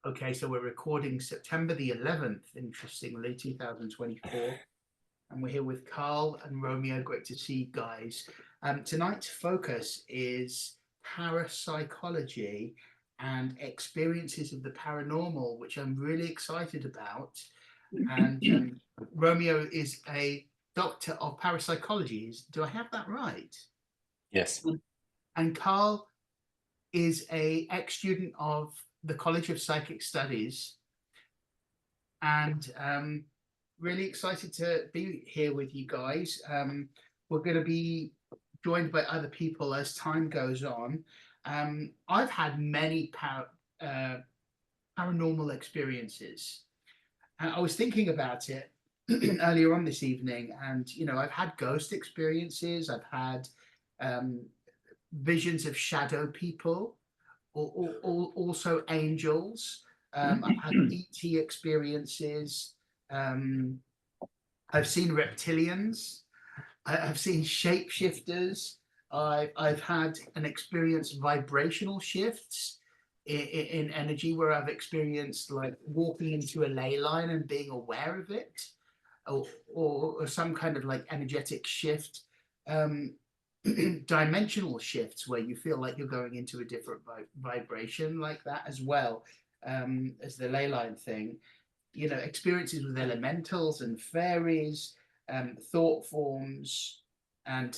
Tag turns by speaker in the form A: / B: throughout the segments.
A: Okay, so we're recording September the 11th, interestingly, 2024. And we're here with Carl and Romeo. Great to see you guys. Tonight's focus is parapsychology and experiences of the paranormal, which I'm really excited about. And Romeo is a doctor of parapsychology. Do I have that right?
B: Yes.
A: And Carl is a ex-student of the College of Psychic Studies, and really excited to be here with you guys. We're going to be joined by other people as time goes on. I've had many paranormal experiences, and I was thinking about it earlier on this evening. And I've had ghost experiences. I've had um, visions of shadow people, or also angels. I've had ET experiences. Um, I've seen reptilians. I've seen shapeshifters. I've had an experience vibrational shifts in energy, where I've experienced like walking into a ley line and being aware of it, or some kind of like energetic shift. Um, Dimensional shifts where you feel like you're going into a different vibration, like that as well, as the ley line thing. Experiences with elementals and fairies, thought forms, and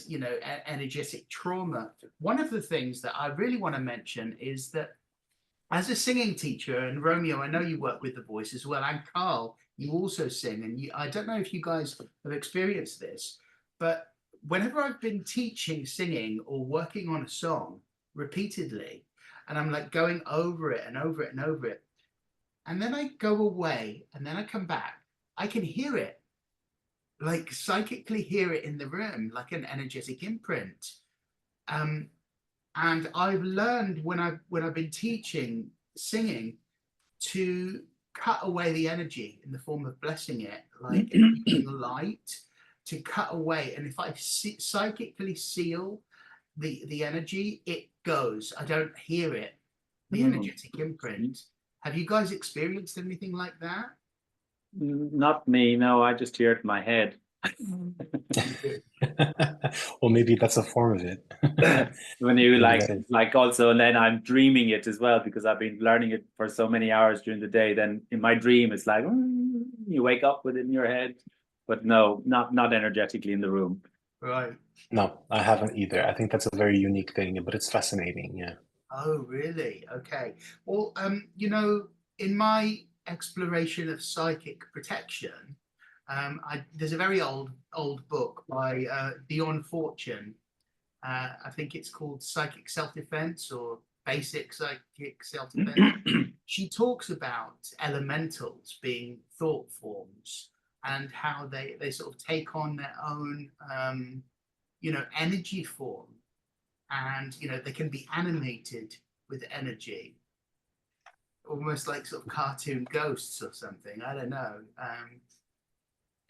A: energetic trauma. One of the things that I really want to mention is that as a singing teacher, and Romeo, I know you work with the voice as well, and Carl, you also sing, and I don't know if you guys have experienced this, but whenever I've been teaching singing or working on a song repeatedly, and I'm like going over it and over it and over it, and then I go away and then I come back, I can hear it, like psychically hear it in the room, like an energetic imprint. Um, and I've learned when I've been teaching singing to cut away the energy in the form of blessing it, like using light to cut away. And if I psychically seal the energy, it goes. I don't hear it, the energetic imprint. Have you guys experienced anything like that?
C: Not me, no, I just hear it in my head.
B: Well, maybe that's a form of it.
C: When you
B: Maybe
C: like also, and then I'm dreaming it as well, because I've been learning it for so many hours during the day. Then in my dream, it's like you wake up with it in your head, but no, not energetically in the room.
A: Right.
B: No, I haven't either. I think that's a very unique thing, but it's fascinating. Yeah.
A: Oh, really? Okay. Well, in my exploration of psychic protection, there's a very old book by Dion Fortune. I think it's called Psychic Self-Defense or Basic Psychic Self-Defense. She talks about elementals being thought forms and how they sort of take on their own, energy form, and they can be animated with energy, almost like sort of cartoon ghosts or something. I don't know.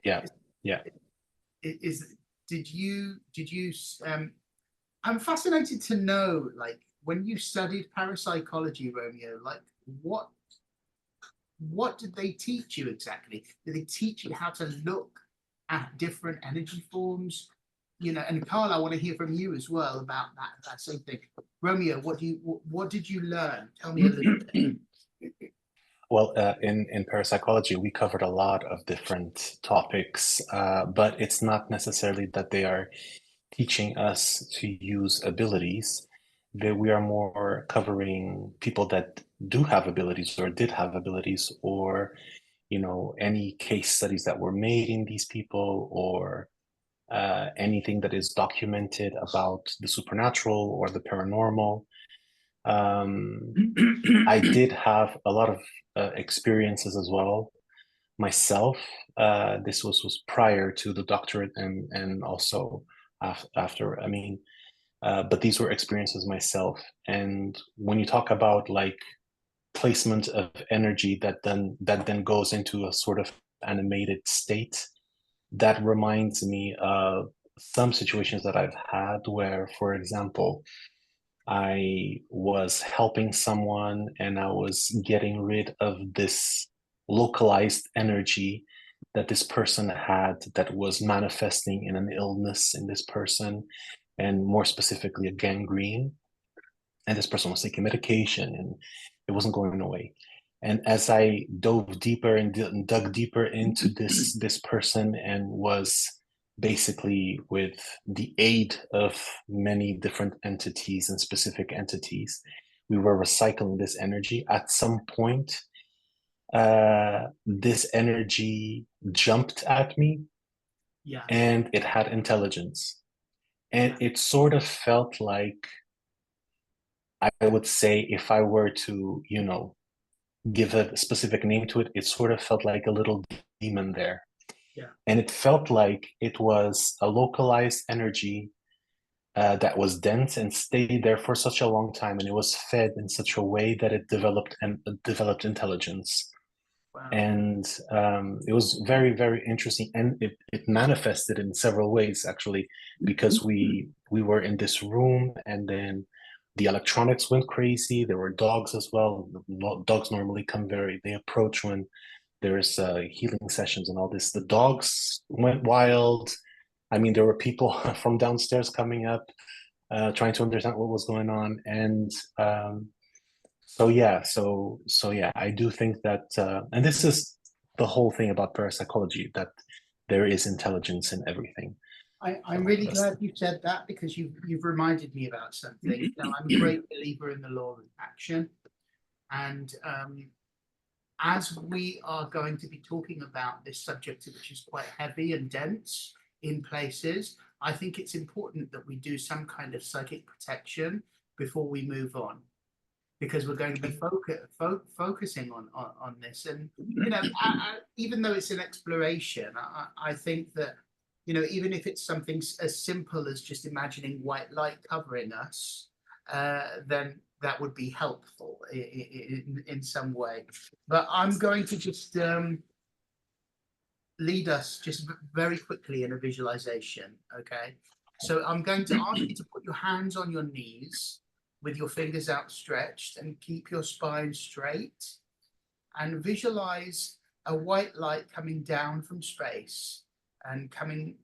B: Yeah. Yeah.
A: Is did you I'm fascinated to know, like, when you studied parapsychology, Romeo, like what did they teach you exactly? Did they teach you how to look at different energy forms? And Carl, I want to hear from you as well about that same thing. Romeo, what did you learn? Tell me a little bit.
B: Well, in parapsychology, we covered a lot of different topics, but it's not necessarily that they are teaching us to use abilities. That we are more covering people that do have abilities or did have abilities, or any case studies that were made in these people, or anything that is documented about the supernatural or the paranormal. I did have a lot of experiences as well myself. This was prior to the doctorate, and also after. I mean, but these were experiences myself. And when you talk about like placement of energy that then goes into a sort of animated state, that reminds me of some situations that I've had where, for example, I was helping someone and I was getting rid of this localized energy that this person had that was manifesting in an illness in this person, and more specifically a gangrene. And this person was taking medication and it wasn't going away. And as I dove deeper and dug deeper into this person, and was basically, with the aid of many different entities and specific entities, we were recycling this energy. At some point, this energy jumped at me,
A: Yeah.
B: and it had intelligence. And it sort of felt like, I would say, if I were to, give a specific name to it, it sort of felt like a little demon there.
A: Yeah.
B: And it felt like it was a localized energy that was dense and stayed there for such a long time, and it was fed in such a way that it developed intelligence.
A: Wow.
B: And it was very, very interesting, and it manifested in several ways, actually, because we were in this room, and then the electronics went crazy. There were dogs as well. Dogs normally they approach when there's healing sessions and all this. The dogs went wild. I mean, there were people from downstairs coming up, trying to understand what was going on. And so yeah, I do think that, and this is the whole thing about parapsychology, that there is intelligence in everything.
A: I'm really glad you said that, because you've reminded me about something. Now, I'm a great believer in the law of action, and as we are going to be talking about this subject, which is quite heavy and dense in places, I think it's important that we do some kind of psychic protection before we move on, because we're going to be focusing on this. And even though it's an exploration, I think that, even if it's something as simple as just imagining white light covering us, then that would be helpful in some way. But I'm going to just lead us just very quickly in a visualization, okay? So I'm going to ask you to put your hands on your knees with your fingers outstretched, and keep your spine straight, and visualize a white light coming down from space and coming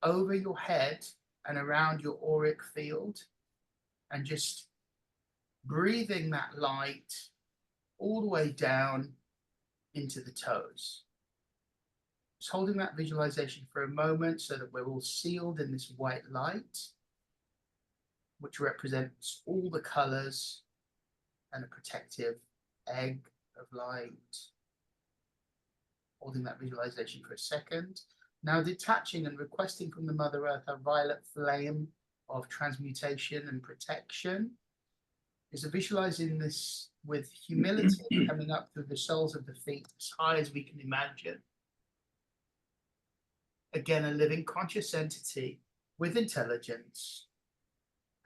A: over your head and around your auric field, and just breathing that light all the way down into the toes. Just holding that visualization for a moment so that we're all sealed in this white light, which represents all the colors and a protective egg of light. Holding that visualization for a second. Now detaching and requesting from the Mother Earth a violet flame of transmutation and protection. Is visualizing this with humility coming up through the soles of the feet as high as we can imagine. Again, a living conscious entity with intelligence.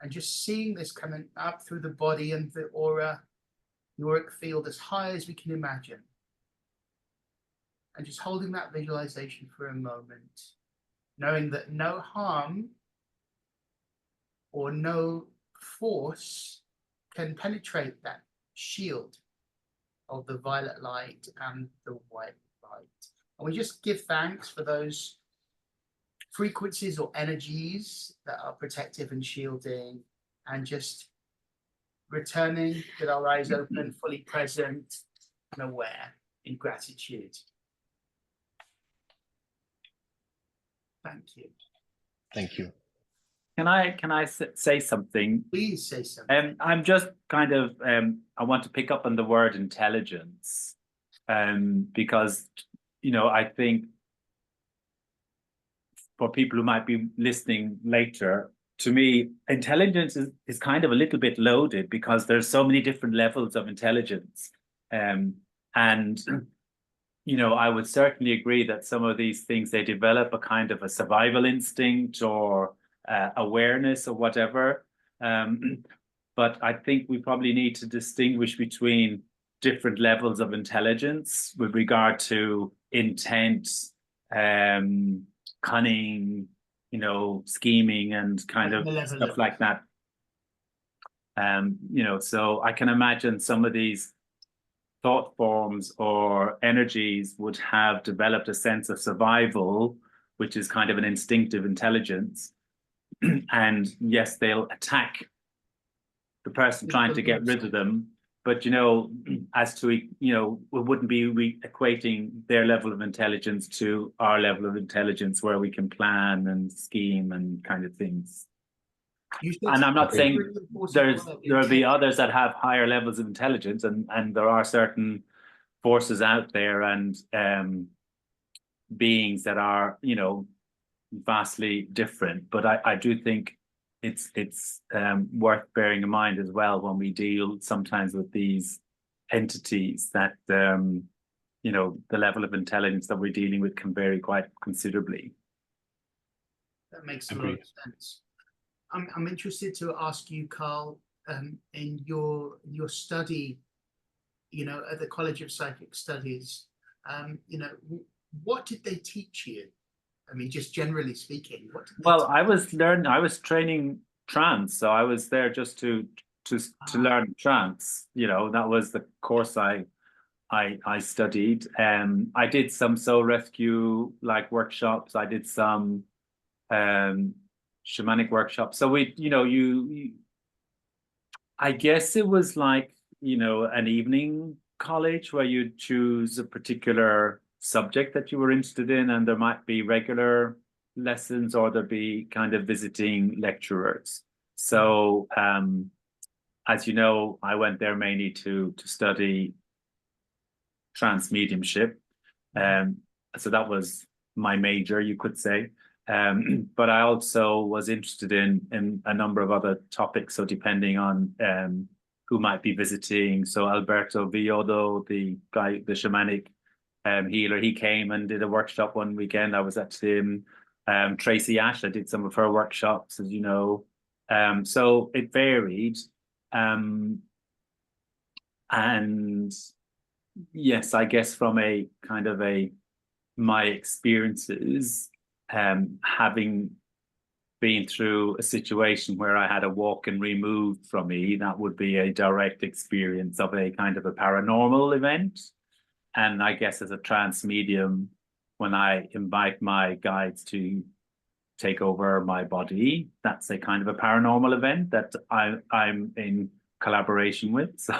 A: And just seeing this coming up through the body and the aura, the auric field, as high as we can imagine. And just holding that visualization for a moment, knowing that no harm or no force can penetrate that shield of the violet light and the white light. And we just give thanks for those frequencies or energies that are protective and shielding, and just returning with our eyes open, fully present and aware, in gratitude. Thank you.
B: Thank you.
C: Can I say something?
A: Please say something.
C: I'm just kind of I want to pick up on the word intelligence, because I think for people who might be listening later, to me, intelligence is kind of a little bit loaded, because there's so many different levels of intelligence, and I would certainly agree that some of these things, they develop a kind of a survival instinct or awareness or whatever. But I think we probably need to distinguish between different levels of intelligence with regard to intent, cunning, scheming, and kind of stuff like that. You know, so I can imagine some of these thought forms or energies would have developed a sense of survival, which is kind of an instinctive intelligence. And yes, they'll attack the person trying to get rid of them. But, you know, as to, you know, we wouldn't be equating their level of intelligence to our level of intelligence, where we can plan and scheme and kind of things. And I'm not saying there'll be others that have higher levels of intelligence, and there are certain forces out there and beings that are, you know, vastly different. But I do think it's worth bearing in mind as well when we deal sometimes with these entities that you know, the level of intelligence that we're dealing with can vary quite considerably.
A: That makes a lot of sense. I'm interested to ask you, Carl, in your study, you know, at the College of Psychic Studies, you know, what did they teach you? I mean, just generally speaking, what did they
C: I was training trance, so I was there just to learn trance. You know, that was the course I studied. I did some soul rescue like workshops. I did some shamanic workshops. So we, you know, I guess it was like, you know, an evening college where you choose a particular subject that you were interested in, and there might be regular lessons or there'd be kind of visiting lecturers. So as you know, I went there mainly to study trance mediumship. So that was my major, you could say. But I also was interested in a number of other topics. So depending on who might be visiting. So Alberto Villoldo, the guy, the shamanic healer, he came and did a workshop one weekend. I was at him. Tracy Ash, I did some of her workshops, as you know. So it varied. And yes, I guess from a kind of my experiences, having been through a situation where I had a walk-in removed from me, that would be a direct experience of a kind of a paranormal event. And I guess as a trance medium, when I invite my guides to take over my body, that's a kind of a paranormal event that I'm in collaboration with. So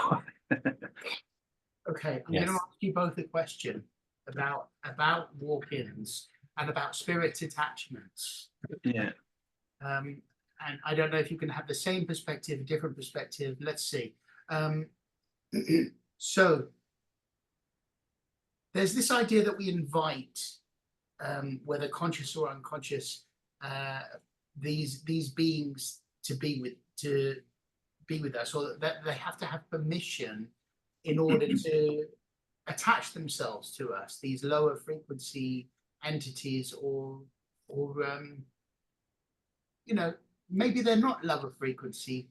A: Okay, I'm going to ask you both a question about walk-ins and about spirit attachments.
C: Yeah.
A: And I don't know if you can have the same perspective, a different perspective. Let's see. So there's this idea that we invite, whether conscious or unconscious, these beings to be with us, or that they have to have permission in order to attach themselves to us. These lower frequency entities, or you know, maybe they're not lower frequency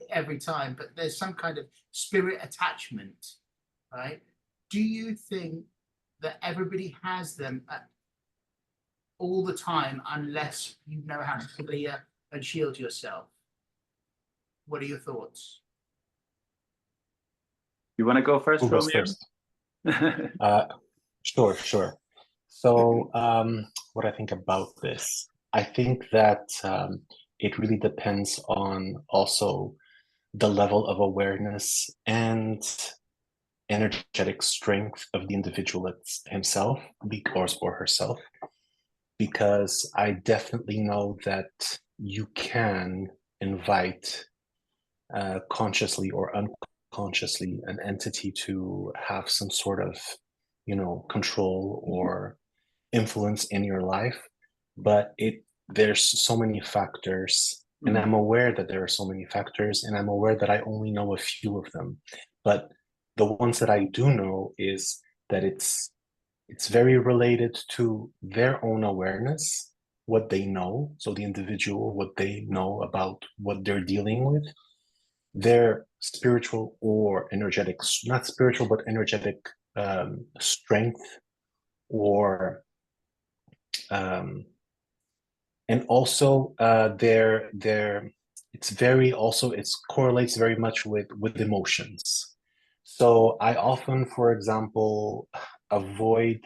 A: every time, but there's some kind of spirit attachment, right? Do you think that everybody has them all the time, unless you know how to clear and shield yourself? What are your thoughts?
C: You want to go first,
B: Who goes
C: Romeo?
B: first? Sure. So what I think about this, I think that it really depends on also the level of awareness and energetic strength of the individual himself or herself, because I definitely know that you can invite consciously or unconsciously an entity to have some sort of, you know, control or influence in your life, but there's so many factors, and I'm aware that there are so many factors, and I'm aware that I only know a few of them. But the ones that I do know is that it's very related to their own awareness, what they know, so the individual, what they know about what they're dealing with, their spiritual or energetic, not spiritual but energetic strength, or and also their it's very also, it correlates very much with emotions. So I often, for example, avoid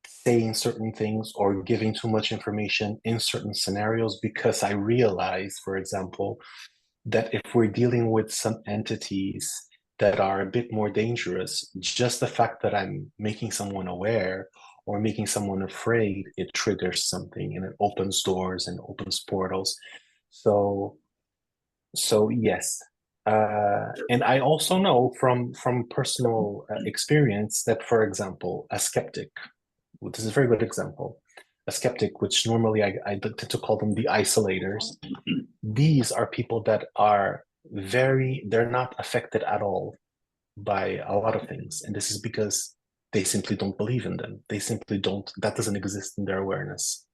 B: saying certain things or giving too much information in certain scenarios because I realize, for example, that if we're dealing with some entities that are a bit more dangerous, just the fact that I'm making someone aware or making someone afraid, it triggers something and it opens doors and opens portals. So yes. And I also know from personal experience that, for example, a skeptic, this is a very good example, a skeptic, which normally I tend to call them the isolators. These are people that are they're not affected at all by a lot of things. And this is because they simply don't believe in them. They simply don't, that doesn't exist in their awareness.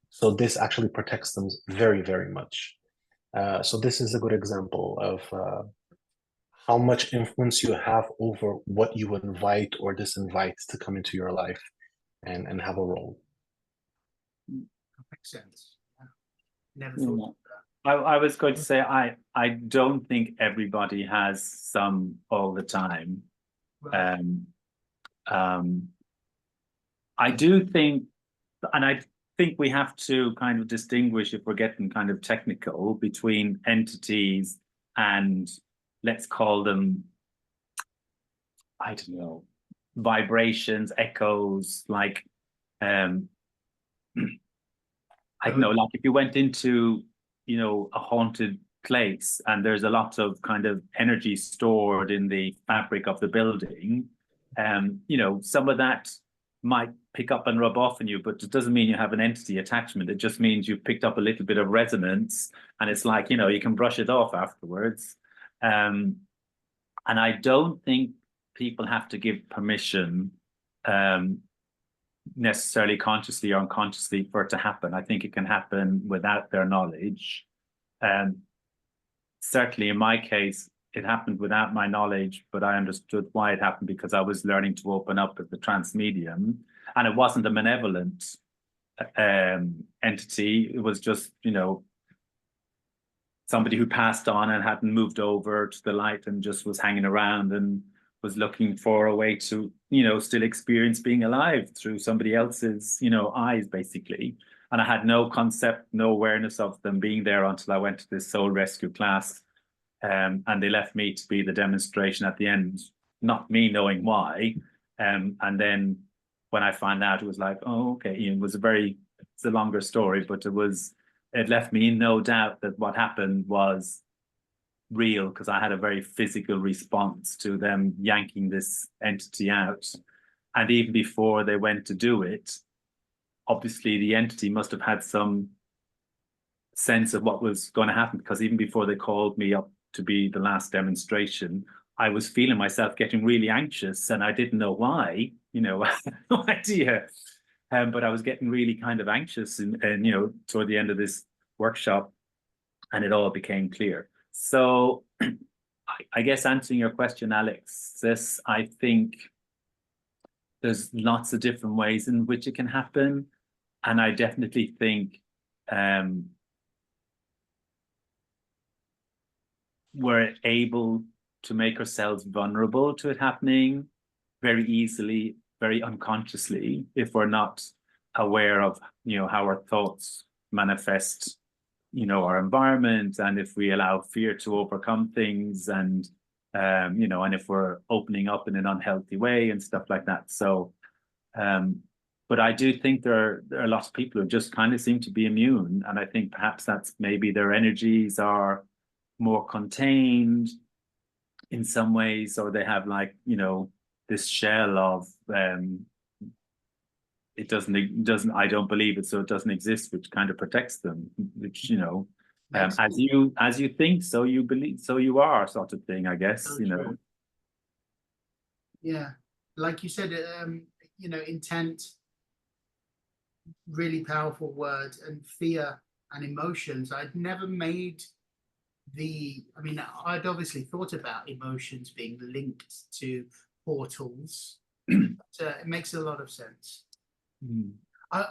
B: So this actually protects them very, very much. So this is a good example of how much influence you have over what you invite or disinvite to come into your life and have a role.
A: That makes sense. Never thought of that.
C: I was going to say, I don't think everybody has some all the time.
A: Right.
C: I do think, and I think we have to kind of distinguish, if we're getting kind of technical, between entities and, let's call them, I don't know, vibrations, echoes, like, I don't know, like if you went into, you know, a haunted place and there's a lot of kind of energy stored in the fabric of the building, you know, some of that might pick up and rub off on you, but it doesn't mean you have an entity attachment. It just means you've picked up a little bit of resonance, and it's like, you know, you can brush it off afterwards. And I don't think people have to give permission, necessarily consciously or unconsciously, for it to happen. I think it can happen without their knowledge. Certainly in my case, it happened without my knowledge, but I understood why it happened because I was learning to open up as the trance medium, and it wasn't a malevolent entity. It was just, you know, somebody who passed on and hadn't moved over to the light and just was hanging around and was looking for a way to, you know, still experience being alive through somebody else's, you know, eyes, basically. And I had no concept, no awareness of them being there until I went to this soul rescue class. And they left me to be the demonstration at the end, not me knowing why. And then when I found out, it was like, oh, okay, it was it's a longer story, but it left me in no doubt that what happened was real, because I had a very physical response to them yanking this entity out. And even before they went to do it, obviously the entity must have had some sense of what was going to happen, because even before they called me up to be the last demonstration, I was feeling myself getting really anxious, and I didn't know why, you know, I had no idea. But I was getting really kind of anxious and, you know, toward the end of this workshop, and it all became clear. So I guess answering your question, Alexis, I think there's lots of different ways in which it can happen. And I definitely think we're able to make ourselves vulnerable to it happening very easily, very unconsciously, if we're not aware of, you know, how our thoughts manifest, you know, our environment, and if we allow fear to overcome things, and you know, and if we're opening up in an unhealthy way and stuff like that. So but I do think there are lots of people who just kind of seem to be immune, and I think perhaps that's maybe their energies are more contained in some ways, or they have, like, you know, this shell of it doesn't I don't believe it, so it doesn't exist, which kind of protects them, which, you know, as you think, so you believe, so you are, sort of thing, I guess. So, you know. True.
A: Yeah, like you said, you know, intent, really powerful word, and fear and emotions. I'd never made I mean, I'd obviously thought about emotions being linked to portals. It makes a lot of sense.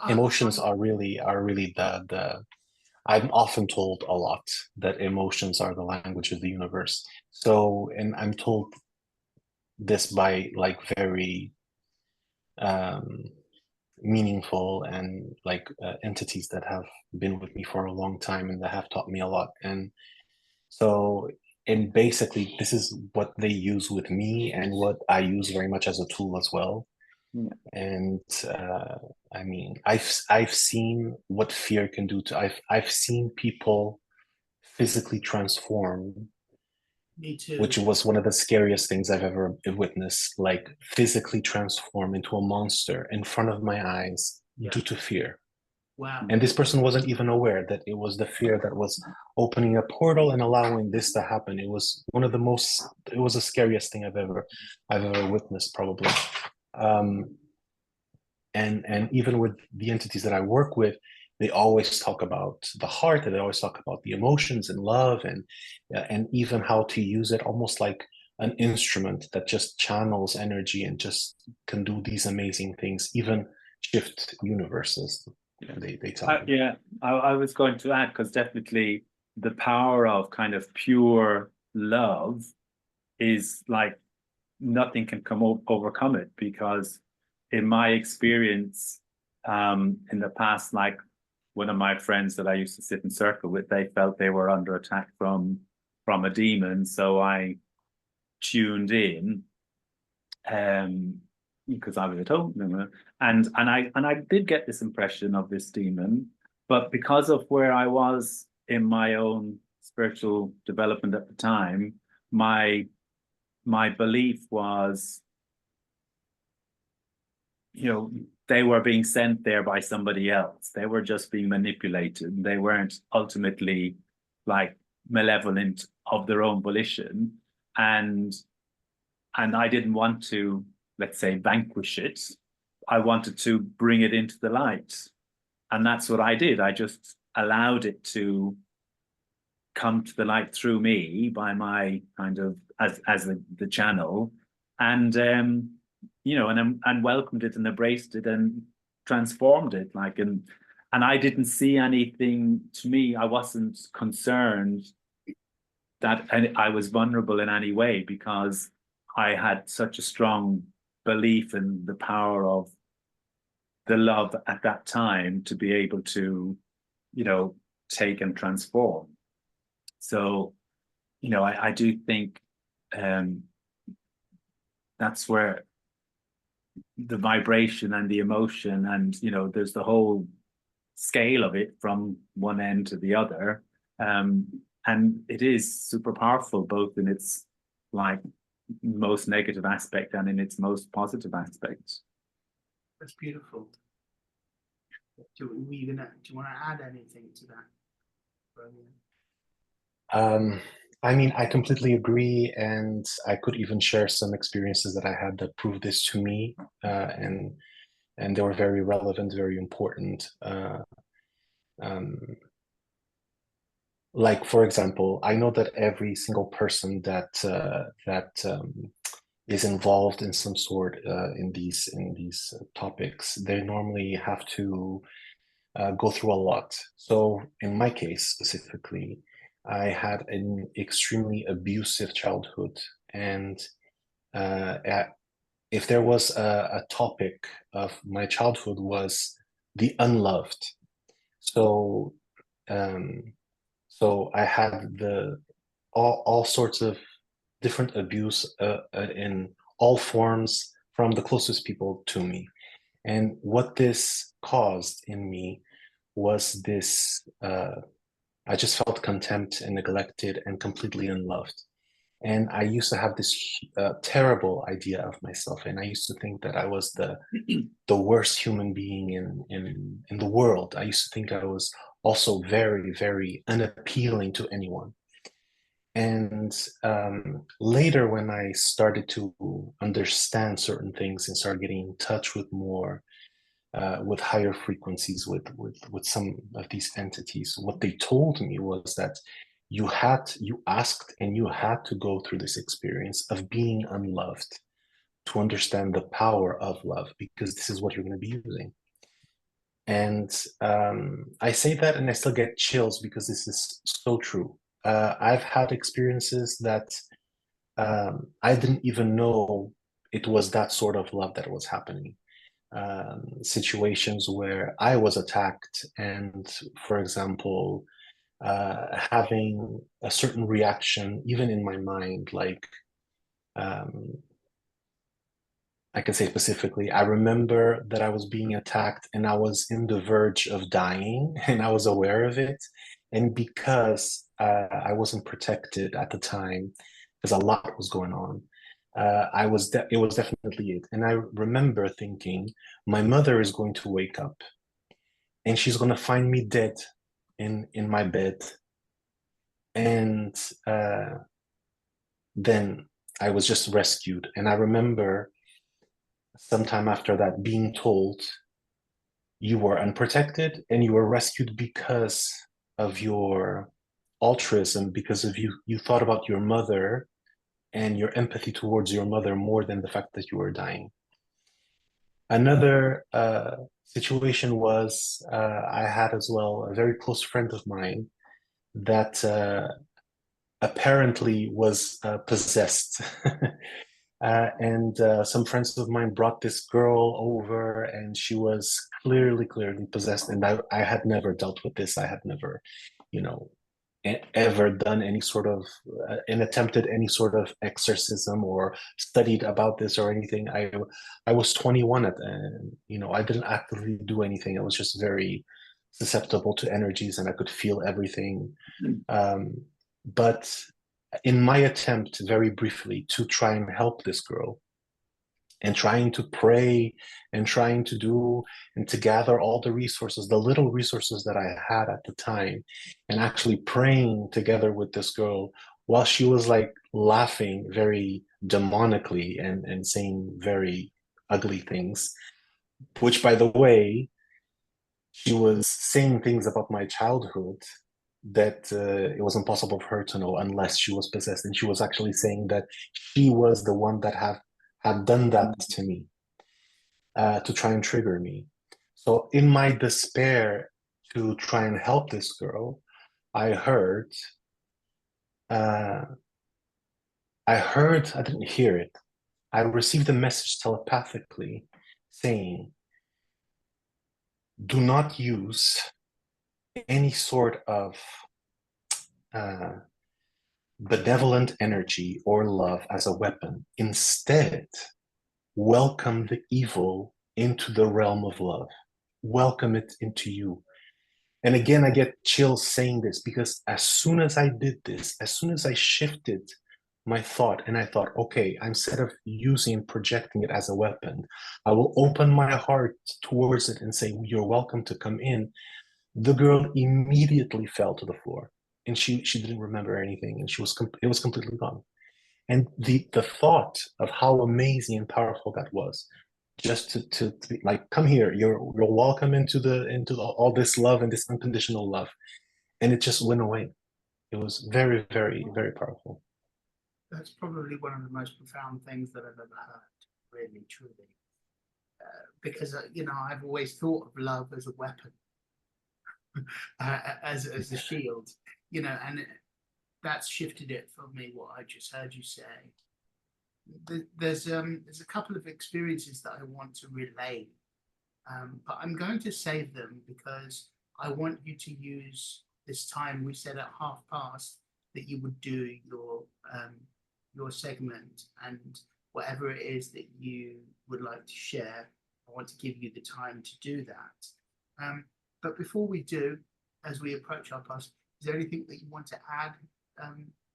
B: Emotions are really I'm often told a lot that emotions are the language of the universe. So, and I'm told this by like very um, meaningful and like entities that have been with me for a long time and that have taught me a lot. And so, and basically, this is what they use with me and what I use very much as a tool as well.
C: Yeah.
B: And I mean, I've seen what fear can do to. I've seen people physically transform,
A: Me too.
B: which was one of the scariest things I've ever witnessed. Like physically transform into a monster in front of my eyes due to fear.
A: Wow.
B: And this person wasn't even aware that it was the fear that was opening a portal and allowing this to happen. It was one of the most. It was the scariest thing I've ever witnessed, probably. And even with the entities that I work with, they always talk about the heart, and they always talk about the emotions and love, and even how to use it almost like an instrument that just channels energy and just can do these amazing things, even shift universes.
C: Yeah.
B: They tell me.
C: Yeah, I was going to add, because definitely the power of kind of pure love is like nothing can overcome it, because in my experience, in the past, like one of my friends that I used to sit in circle with, they felt they were under attack from a demon, so I tuned in, because I was at home, and I did get this impression of this demon, but because of where I was in my own spiritual development at the time, my belief was, they were being sent there by somebody else. They were just being manipulated. They weren't ultimately like malevolent of their own volition. And I didn't want to, let's say, vanquish it. I wanted to bring it into the light. And that's what I did. I just allowed it to come to the light through me by my kind of as the channel, and and welcomed it and embraced it and transformed it, like, and I didn't see anything. To me, I wasn't concerned that I was vulnerable in any way, because I had such a strong belief in the power of the love at that time to be able to, take and transform. So, I do think that's where the vibration and the emotion, and there's the whole scale of it from one end to the other, and it is super powerful, both in its like most negative aspect and in its most positive aspect.
A: That's beautiful. Do you want to add anything to that, Romeo?
B: I mean, I completely agree, and I could even share some experiences that I had that proved this to me, and they were very relevant, very important. Like, for example, I know that every single person that is involved in some sort in these topics, they normally have to go through a lot. So in my case specifically, I had an extremely abusive childhood, and if there was a topic of my childhood was the unloved. So so I had all sorts of different abuse in all forms from the closest people to me. And what this caused in me was this, I just felt contempt and neglected and completely unloved. And I used to have this terrible idea of myself, and I used to think that I was the worst human being in the world. I used to think I was also very, very unappealing to anyone. And later, when I started to understand certain things and start getting in touch with more, with higher frequencies, with some of these entities, what they told me was that you asked and you had to go through this experience of being unloved to understand the power of love, because this is what you're going to be using. And I say that and I still get chills because this is so true. I've had experiences that I didn't even know it was that sort of love that was happening. Situations where I was attacked and, for example, having a certain reaction, even in my mind, like um, I can say specifically, I remember that I was being attacked and I was in the verge of dying and I was aware of it. And because I wasn't protected at the time, because a lot was going on, it was definitely it. And I remember thinking, my mother is going to wake up and she's going to find me dead in my bed. And then I was just rescued. And I remember sometime after that being told you were unprotected and you were rescued because of your altruism, because of you thought about your mother and your empathy towards your mother more than the fact that you were dying. Another situation was I had as well a very close friend of mine that apparently was possessed. And some friends of mine brought this girl over, and she was clearly possessed. And I had never dealt with this. I had never, you know, ever done any sort of and attempted any sort of exorcism or studied about this or anything. I was 21 and I didn't actively do anything. I was just very susceptible to energies, and I could feel everything. But in my attempt, very briefly, to try and help this girl and trying to pray and trying to do and to gather all the resources, the little resources that I had at the time, and actually praying together with this girl while she was like laughing very demonically and saying very ugly things, which, by the way, she was saying things about my childhood that it was impossible for her to know unless she was possessed. And she was actually saying that she was the one that had done that to me, to try and trigger me. So in my despair to try and help this girl, I heard, I didn't hear it. I received a message telepathically saying, do not use any sort of benevolent energy or love as a weapon. Instead, welcome the evil into the realm of love. Welcome it into you. And again, I get chills saying this because as soon as I did this, as soon as I shifted my thought and I thought, okay, instead of using and projecting it as a weapon, I will open my heart towards it and say, you're welcome to come in. The girl immediately fell to the floor and she didn't remember anything, and it was completely gone. And the thought of how amazing and powerful that was, just to be like, come here, you're welcome into all this love and this unconditional love, and it just went away. It was very, very, very powerful.
A: That's probably one of the most profound things that I've ever heard, really, truly. Because I've always thought of love as a weapon, as a shield, and that's shifted it for me. What I just heard you say. There's a couple of experiences that I want to relay, but I'm going to save them because I want you to use this time. We said at past that you would do your segment, and whatever it is that you would like to share, I want to give you the time to do that. But before we do, as we approach past, is there anything that you want to add,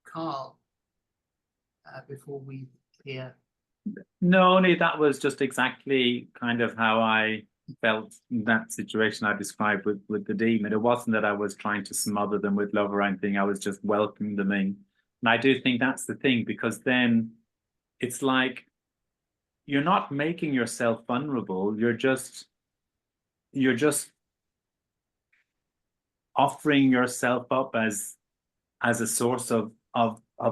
A: Carl, before we hear?
C: No, only that was just exactly kind of how I felt in that situation I described with the demon. It wasn't that I was trying to smother them with love or anything. I was just welcoming them in. And I do think that's the thing, because then it's like you're not making yourself vulnerable. You're just offering yourself up as a source of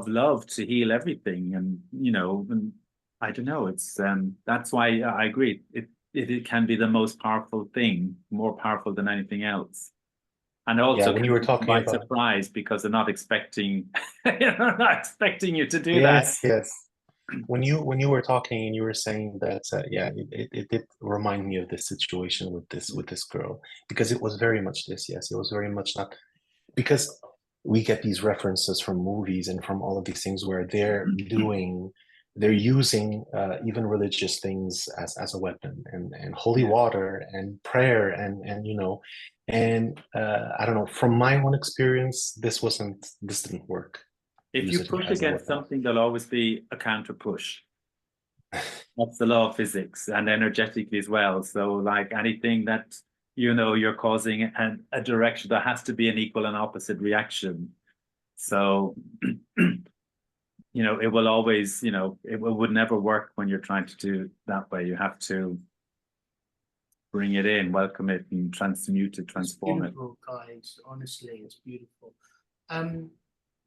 C: love to heal everything. And and I don't know, it's that's why I agree. it can be the most powerful thing, more powerful than anything else. And also,
B: when you were talking
C: by
B: about,
C: surprise, because they're not expecting, not expecting you to do
B: yes,
C: that.
B: yes. When you were talking and you were saying that, it did remind me of this situation with this girl, because it was very much this. Yes, it was very much not, because we get these references from movies and from all of these things where they're using even religious things as a weapon, and holy water and prayer, and and I don't know, from my own experience, this didn't work.
C: If
B: Use
C: you
B: it
C: push
B: as a
C: against
B: weapon.
C: something, there'll always be a counter push. That's the law of physics, and energetically as well. So like anything that you're causing a direction, there has to be an equal and opposite reaction. So it will always, it would never work when you're trying to do that way. You have to bring it in, welcome it, and transmute it, transform it.
A: It's beautiful, guys. Honestly, it's beautiful.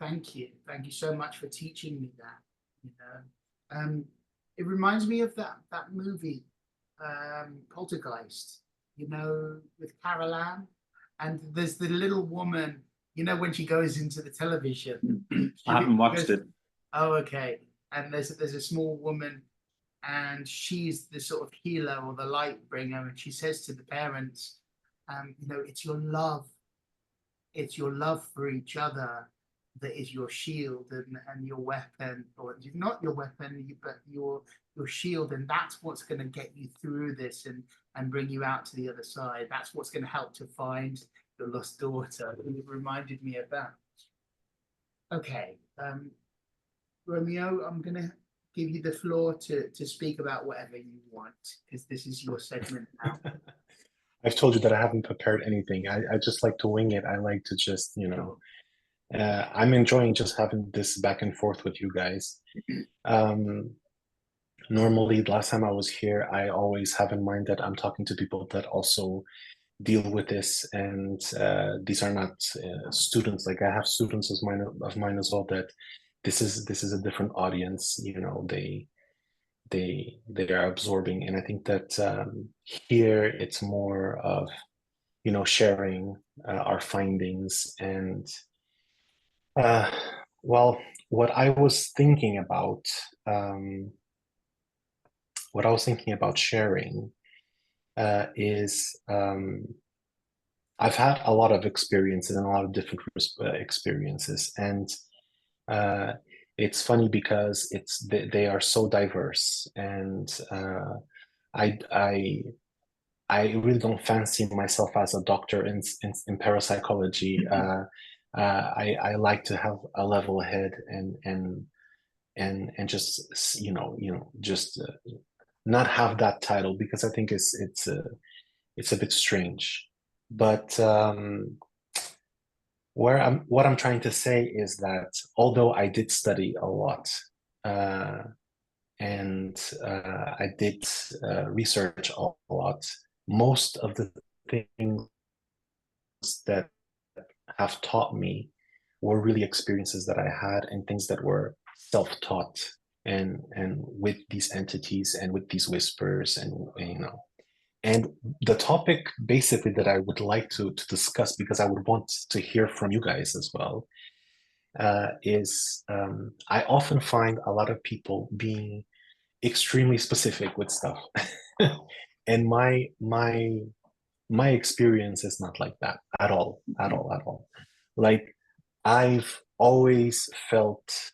A: Thank you so much for teaching me that. It reminds me of that movie, Poltergeist, with Carol Ann, and there's the little woman, when she goes into the television.
C: I haven't watched it.
A: Oh, okay. And there's a small woman, and she's the sort of healer or the light bringer, and she says to the parents, it's your love for each other that is your shield and your weapon, or not your weapon, but your shield, and that's what's going to get you through this and bring you out to the other side. That's what's going to help to find your lost daughter. It reminded me of that. Okay, Romeo, I'm going to give you the floor to speak about whatever you want, because this is your segment now.
B: I've told you that I haven't prepared anything. I just like to wing it. I like to just, I'm enjoying just having this back and forth with you guys. Normally, the last time I was here, I always have in mind that I'm talking to people that also deal with this, and these are not students. Like, I have students of mine as well, that this is a different audience. They are absorbing, and I think that here it's more of sharing our findings. And well, what I was thinking about sharing is, I've had a lot of experiences and a lot of different experiences, and it's funny because they are so diverse, and I really don't fancy myself as a doctor in parapsychology. I like to have a level head, and just just not have that title, because I think it's a bit strange. But what I'm trying to say is that although I did study a lot, and I did research a lot, most of the things that have taught me were really experiences that I had, and things that were self-taught, and with these entities and with these whispers, and the topic basically that I would like to discuss, because I would want to hear from you guys as well, is I often find a lot of people being extremely specific with stuff. And my experience is not like that at all. Like, I've always felt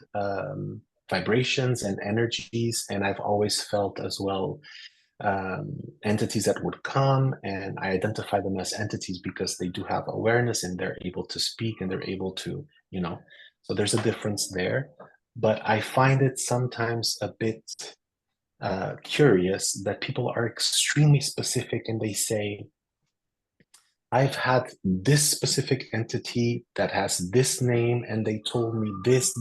B: vibrations and energies, and I've always felt as well entities that would come, and I identify them as entities because they do have awareness, and they're able to speak, and they're able to, so there's a difference there. But I find it sometimes a bit curious that people are extremely specific, and they say, I've had this specific entity that has this name, and they told me this.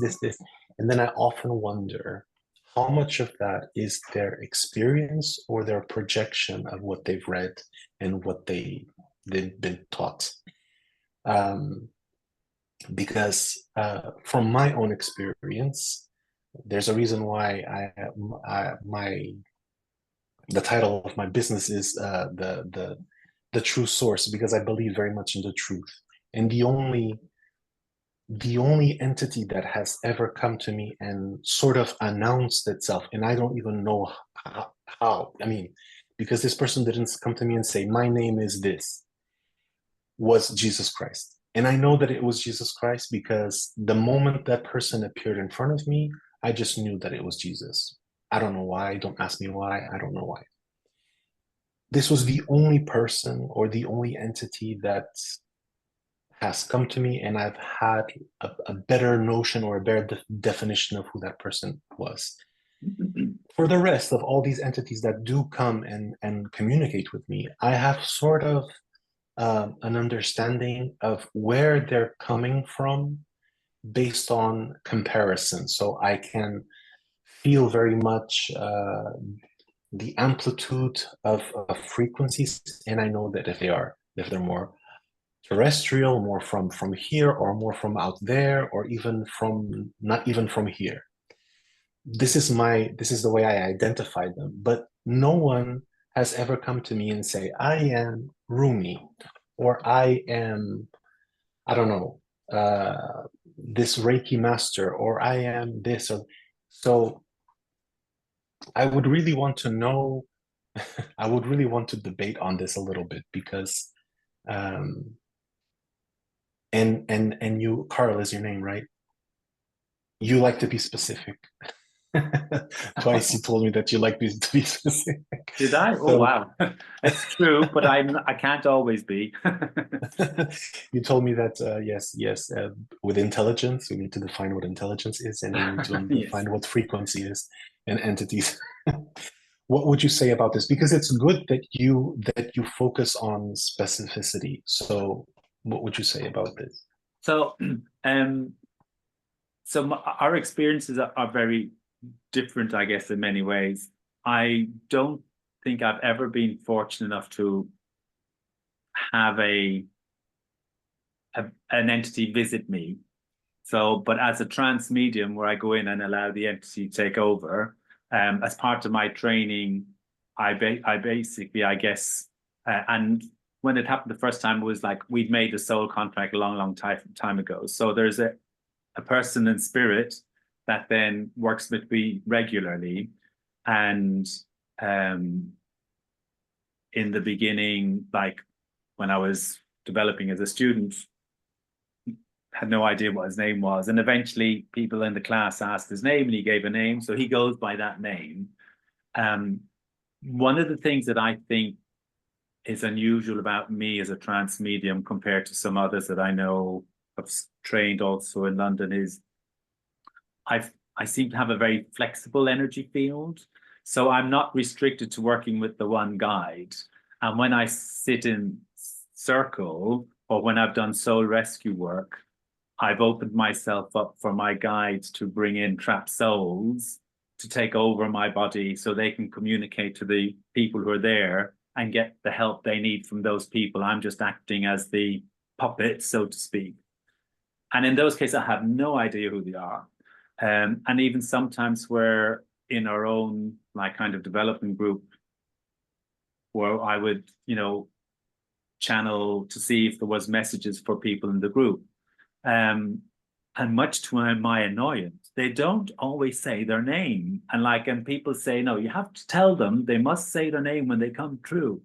B: And then I often wonder how much of that is their experience or their projection of what they've read and what they've been taught. Because from my own experience, there's a reason why the title of my business is the true source, because I believe very much in the truth. And the only entity that has ever come to me and sort of announced itself, and I don't even know how. I mean, because this person didn't come to me and say, my name is this, was Jesus Christ. And I know that it was Jesus Christ because the moment that person appeared in front of me, I just knew that it was Jesus. I don't know why. Don't ask me why. I don't know why. This was the only person or the only entity that has come to me, and I've had a better notion or a better definition of who that person was. For the rest of all these entities that do come and communicate with me, I have sort of an understanding of where they're coming from based on comparison. So I can feel very much the amplitude of frequencies, and I know that if they're more terrestrial, more from here, or more from out there, or even from not even from here. This is the way I identify them. But no one has ever come to me and say, I am Rumi, or I am, I don't know, this Reiki master, or I am this. Or so I would really want to know, I would really want to debate on this a little bit, because and you, Carl is your name, right? You like to be specific. Twice you told me that you like to be specific.
C: Did I? Oh,
B: So,
C: wow. It's true, but I can't always be.
B: you told me that yes, with intelligence, we need to define what intelligence is, and we need to
C: Yes.
B: define what frequency is and entities. What would you say about this? Because it's good that you focus on specificity. So, what would you say about this?
C: So, our experiences are very different, I guess, in many ways. I don't think I've ever been fortunate enough to have an entity visit me. So, but as a trance medium, where I go in and allow the entity to take over, as part of my training, I basically, I guess, and when it happened the first time, it was like we'd made a soul contract a long time ago. So there's a person in spirit that then works with me regularly, and in the beginning, like when I was developing as a student, had no idea what his name was. And eventually people in the class asked his name, and he gave a name. So he goes by that name. One of the things that I think is unusual about me as a trance medium compared to some others that I know have trained also in London is I seem to have a very flexible energy field. So I'm not restricted to working with the one guide. And when I sit in circle, or when I've done soul rescue work, I've opened myself up for my guides to bring in trapped souls to take over my body so they can communicate to the people who are there and get the help they need from those people. I'm just acting as the puppet, so to speak. And in those cases, I have no idea who they are. And even sometimes we're in our own like kind of development group where I would, channel to see if there was messages for people in the group. And much to my annoyance, they don't always say their name. And people say, no, you have to tell them they must say their name when they come through.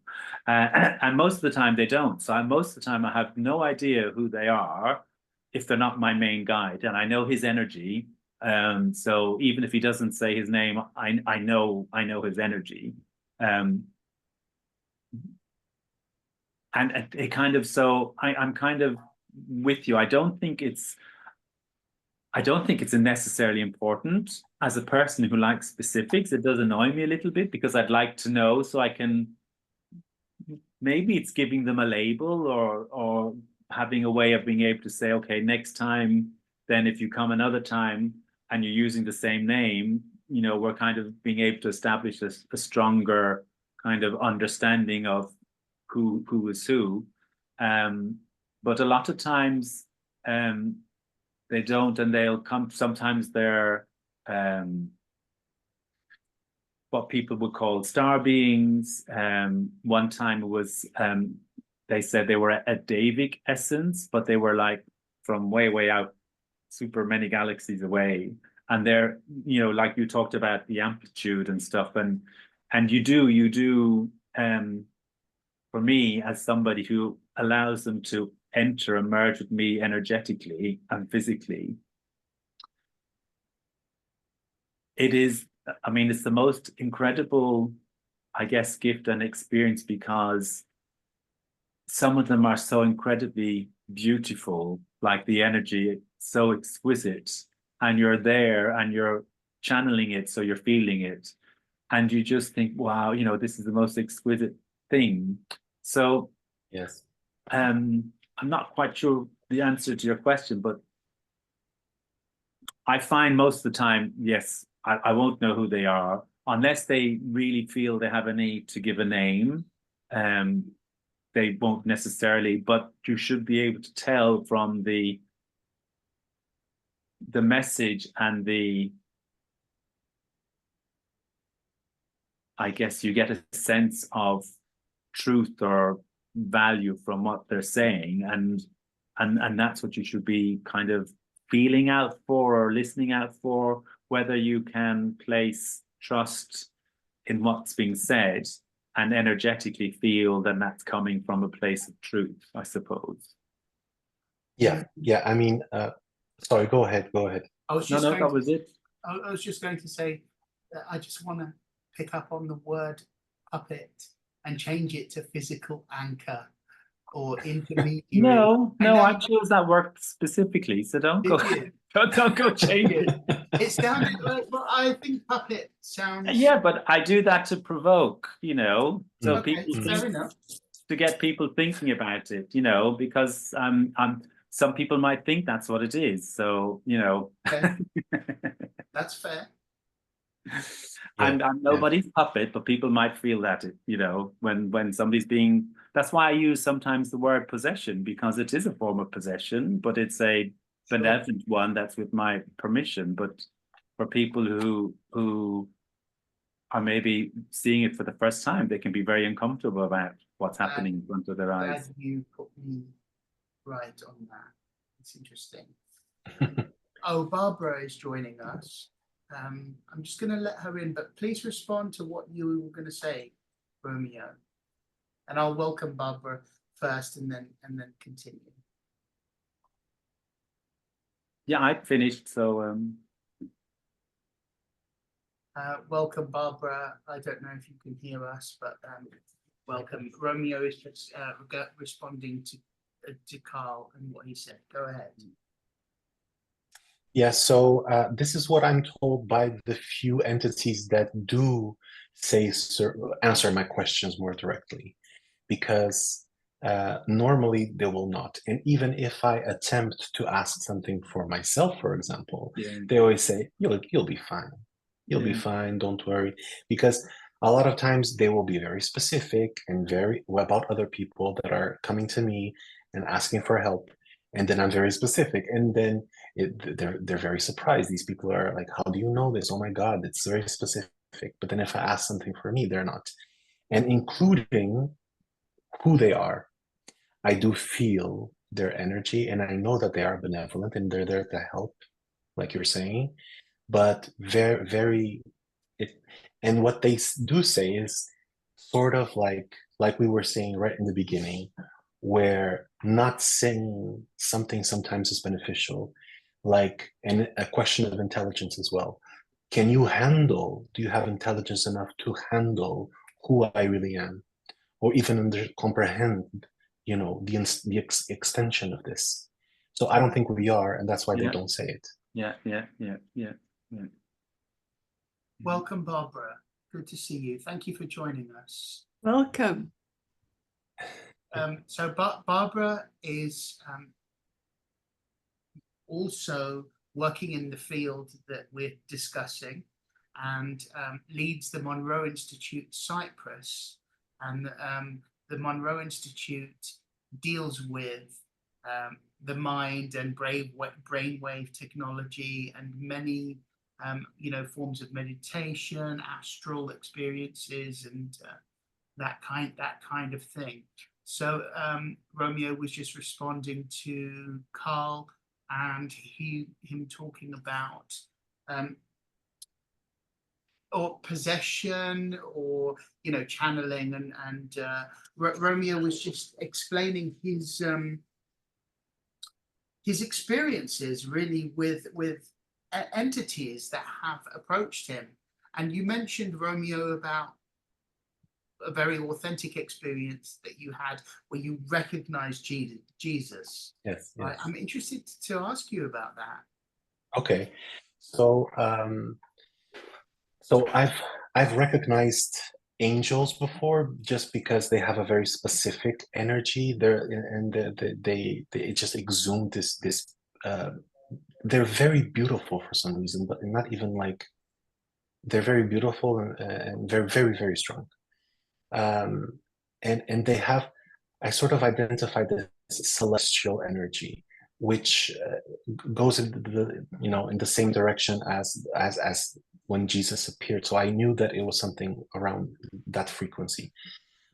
C: And most of the time they don't. So most of the time I have no idea who they are if they're not my main guide. And I know his energy. So even if he doesn't say his name, I know his energy. And it kind of, so I'm kind of with you. I don't think it's necessarily important. As a person who likes specifics, it does annoy me a little bit because I'd like to know so I can, maybe it's giving them a label or having a way of being able to say, okay, next time, then if you come another time and you're using the same name, we're kind of being able to establish a stronger kind of understanding of who is who. But a lot of times they don't, and they'll come, sometimes they're what people would call star beings. One time it was they said they were a Davic essence, but they were like from way, way out, super many galaxies away. And they're, you know, like you talked about the amplitude and stuff, and you do for me, as somebody who allows them to enter and merge with me energetically and physically, it is, I mean, it's the most incredible, I guess, gift and experience, because some of them are so incredibly beautiful, like the energy, so exquisite, and you're there and you're channeling it, so you're feeling it. And you just think, wow, you know, this is the most exquisite thing. So,
B: Yes.
C: I'm not quite sure the answer to your question, but I find most of the time, yes, I won't know who they are unless they really feel they have a need to give a name. They won't necessarily, but you should be able to tell from the message and I guess you get a sense of truth or value from what they're saying, and that's what you should be kind of feeling out for or listening out for, whether you can place trust in what's being said and energetically feel that that's coming from a place of truth, I suppose.
B: Yeah, yeah. I mean, sorry, go ahead.
A: I was
C: No,
A: just
C: no,
A: going
C: that
A: to,
C: was it.
A: I was just going to say that I just want to pick up on the word puppet and change it to physical anchor or intermediary.
C: No,
A: I
C: no,
A: know.
C: I chose that word specifically, so don't go,
A: Did you?
C: don't go change it.
A: It sounded like, well, I think puppet sounds.
C: Yeah, but I do that to provoke, you know, so
A: Okay,
C: people
A: fair
C: think,
A: enough.
C: to get people thinking about it, you know, because some people might think that's what it is. So, you know,
A: Okay, that's fair.
C: I'm
B: Yeah.
C: nobody's puppet, but people might feel that, you know, when somebody's being, that's why I use sometimes the word possession, because it is a form of possession, but it's a benevolent one that's with my permission. But for people who are maybe seeing it for the first time, they can be very uncomfortable about what's happening in front of their
A: Glad
C: eyes.
A: you put me right on that. It's interesting. Oh, Barbara is joining us. I'm just going to let her in, but please respond to what you were going to say, Romeo. And I'll welcome Barbara first, and then continue.
C: Yeah, I finished. So
A: Welcome, Barbara. I don't know if you can hear us, but welcome. Romeo is just responding to Carl and what he said. Go ahead.
B: Yeah, so this is what I'm told by the few entities that do say answer my questions more directly, because normally they will not. And even if I attempt to ask something for myself, for example,
C: yeah,
B: they always say, you'll be fine. You'll be
C: Yeah.
B: fine, don't worry. Because a lot of times they will be very specific and very about other people that are coming to me and asking for help. And then I'm very specific. And then they're very surprised. These people are like, how do you know this? Oh my God, it's very specific. But then if I ask something for me, they're not. And including who they are, I do feel their energy, and I know that they are benevolent and they're there to help, like you're saying. But very, and what they do say is sort of like we were saying right in the beginning, where not saying something sometimes is beneficial, like, and a question of intelligence as well. Do you have intelligence enough to handle who I really am, or even comprehend, the extension of this? So I don't think we are, and that's why they
C: yeah,
B: don't say it.
C: yeah.
A: Welcome, Barbara. Good to see you. Thank you for joining us.
D: Welcome.
A: So Barbara is also working in the field that we're discussing, and leads the Monroe Institute Cyprus. And the Monroe Institute deals with the mind and brainwave technology and many forms of meditation, astral experiences, and that kind of thing. So Romeo was just responding to Carl and him talking about or possession, or channeling, and Romeo was just explaining his experiences really with entities that have approached him. And you mentioned, Romeo, about a very authentic experience that you had where you recognized Jesus.
B: Yes, yes.
A: I'm interested to ask you about that.
B: Okay, so I've recognized angels before, just because they have a very specific energy. They just exude this. They're very beautiful for some reason, but not even like, they're very beautiful, and they're very, very strong. And they have, I sort of identify this celestial energy, which goes in the same direction as when Jesus appeared. So I knew that it was something around that frequency.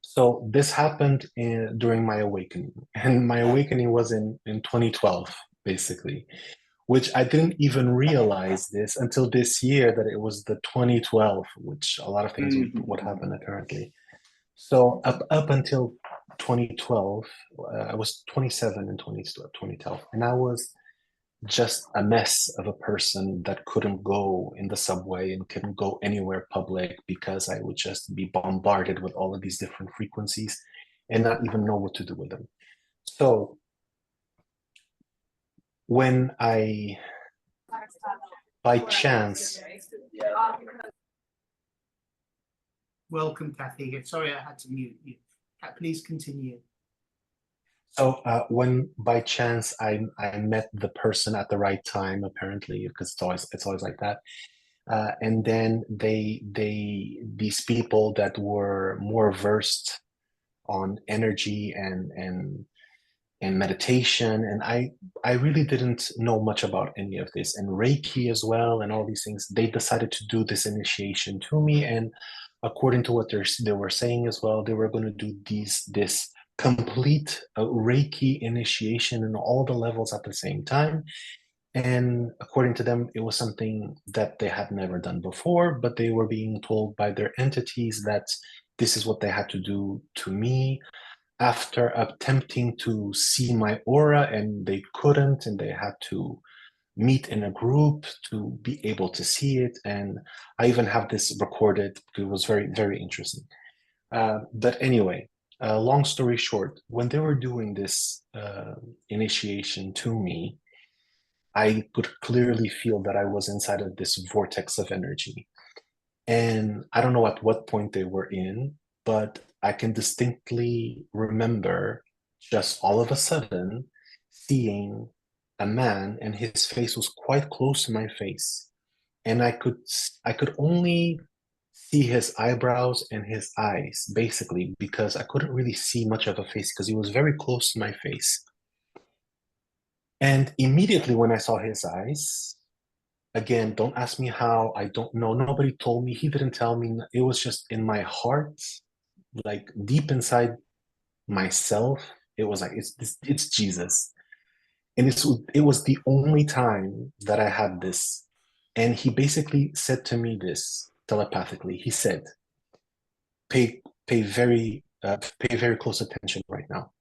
B: So this happened during my awakening, and my awakening was in 2012, basically, which I didn't even realize this until this year, that it was the 2012, which a lot of things would happen apparently. So up until 2012, I was 27 in 2012, and I was just a mess of a person that couldn't go in the subway and couldn't go anywhere public, because I would just be bombarded with all of these different frequencies and not even know what to do with them. So when I, by chance...
A: Welcome, Kathy. Sorry, I had to mute you. Please continue.
B: So when by chance I met the person at the right time, apparently, because it's always like that, and then these people that were more versed on energy and meditation, and I really didn't know much about any of this, and Reiki as well, and all these things. They decided to do this initiation to me, and according to what they were saying as well, they were going to do this complete Reiki initiation in all the levels at the same time. And according to them, it was something that they had never done before, but they were being told by their entities that this is what they had to do to me, after attempting to see my aura, and they couldn't, and they had to meet in a group to be able to see it. And I even have this recorded. It was very, very interesting. But anyway, long story short, when they were doing this initiation to me, I could clearly feel that I was inside of this vortex of energy. And I don't know at what point they were in, but I can distinctly remember just all of a sudden seeing a man, and his face was quite close to my face. And I could only see his eyebrows and his eyes, basically, because I couldn't really see much of a face because he was very close to my face. And immediately when I saw his eyes, again, don't ask me how, I don't know. Nobody told me. He didn't tell me. It was just in my heart, like deep inside myself. It was like, it's Jesus. And it was the only time that I had this. And he basically said to me this telepathically. He said, pay very close attention right now.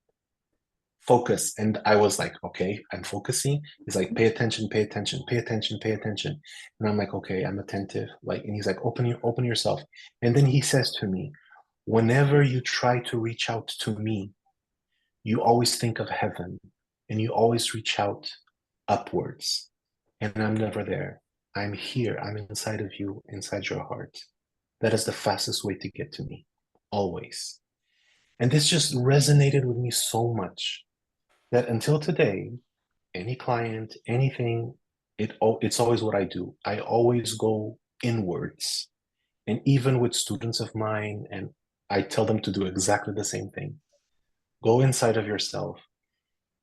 B: Focus. And I was like, okay, I'm focusing. He's like, pay attention, pay attention, pay attention, pay attention. And I'm like, okay, I'm attentive. And he's like, open yourself. And then he says to me, whenever you try to reach out to me, you always think of heaven, and you always reach out upwards. And I'm never there. I'm here. I'm inside of you, inside your heart. That is the fastest way to get to me, always. And this just resonated with me so much that until today, any client, anything, it's always what I do. I always go inwards. And even with students of mine, and I tell them to do exactly the same thing. Go inside of yourself.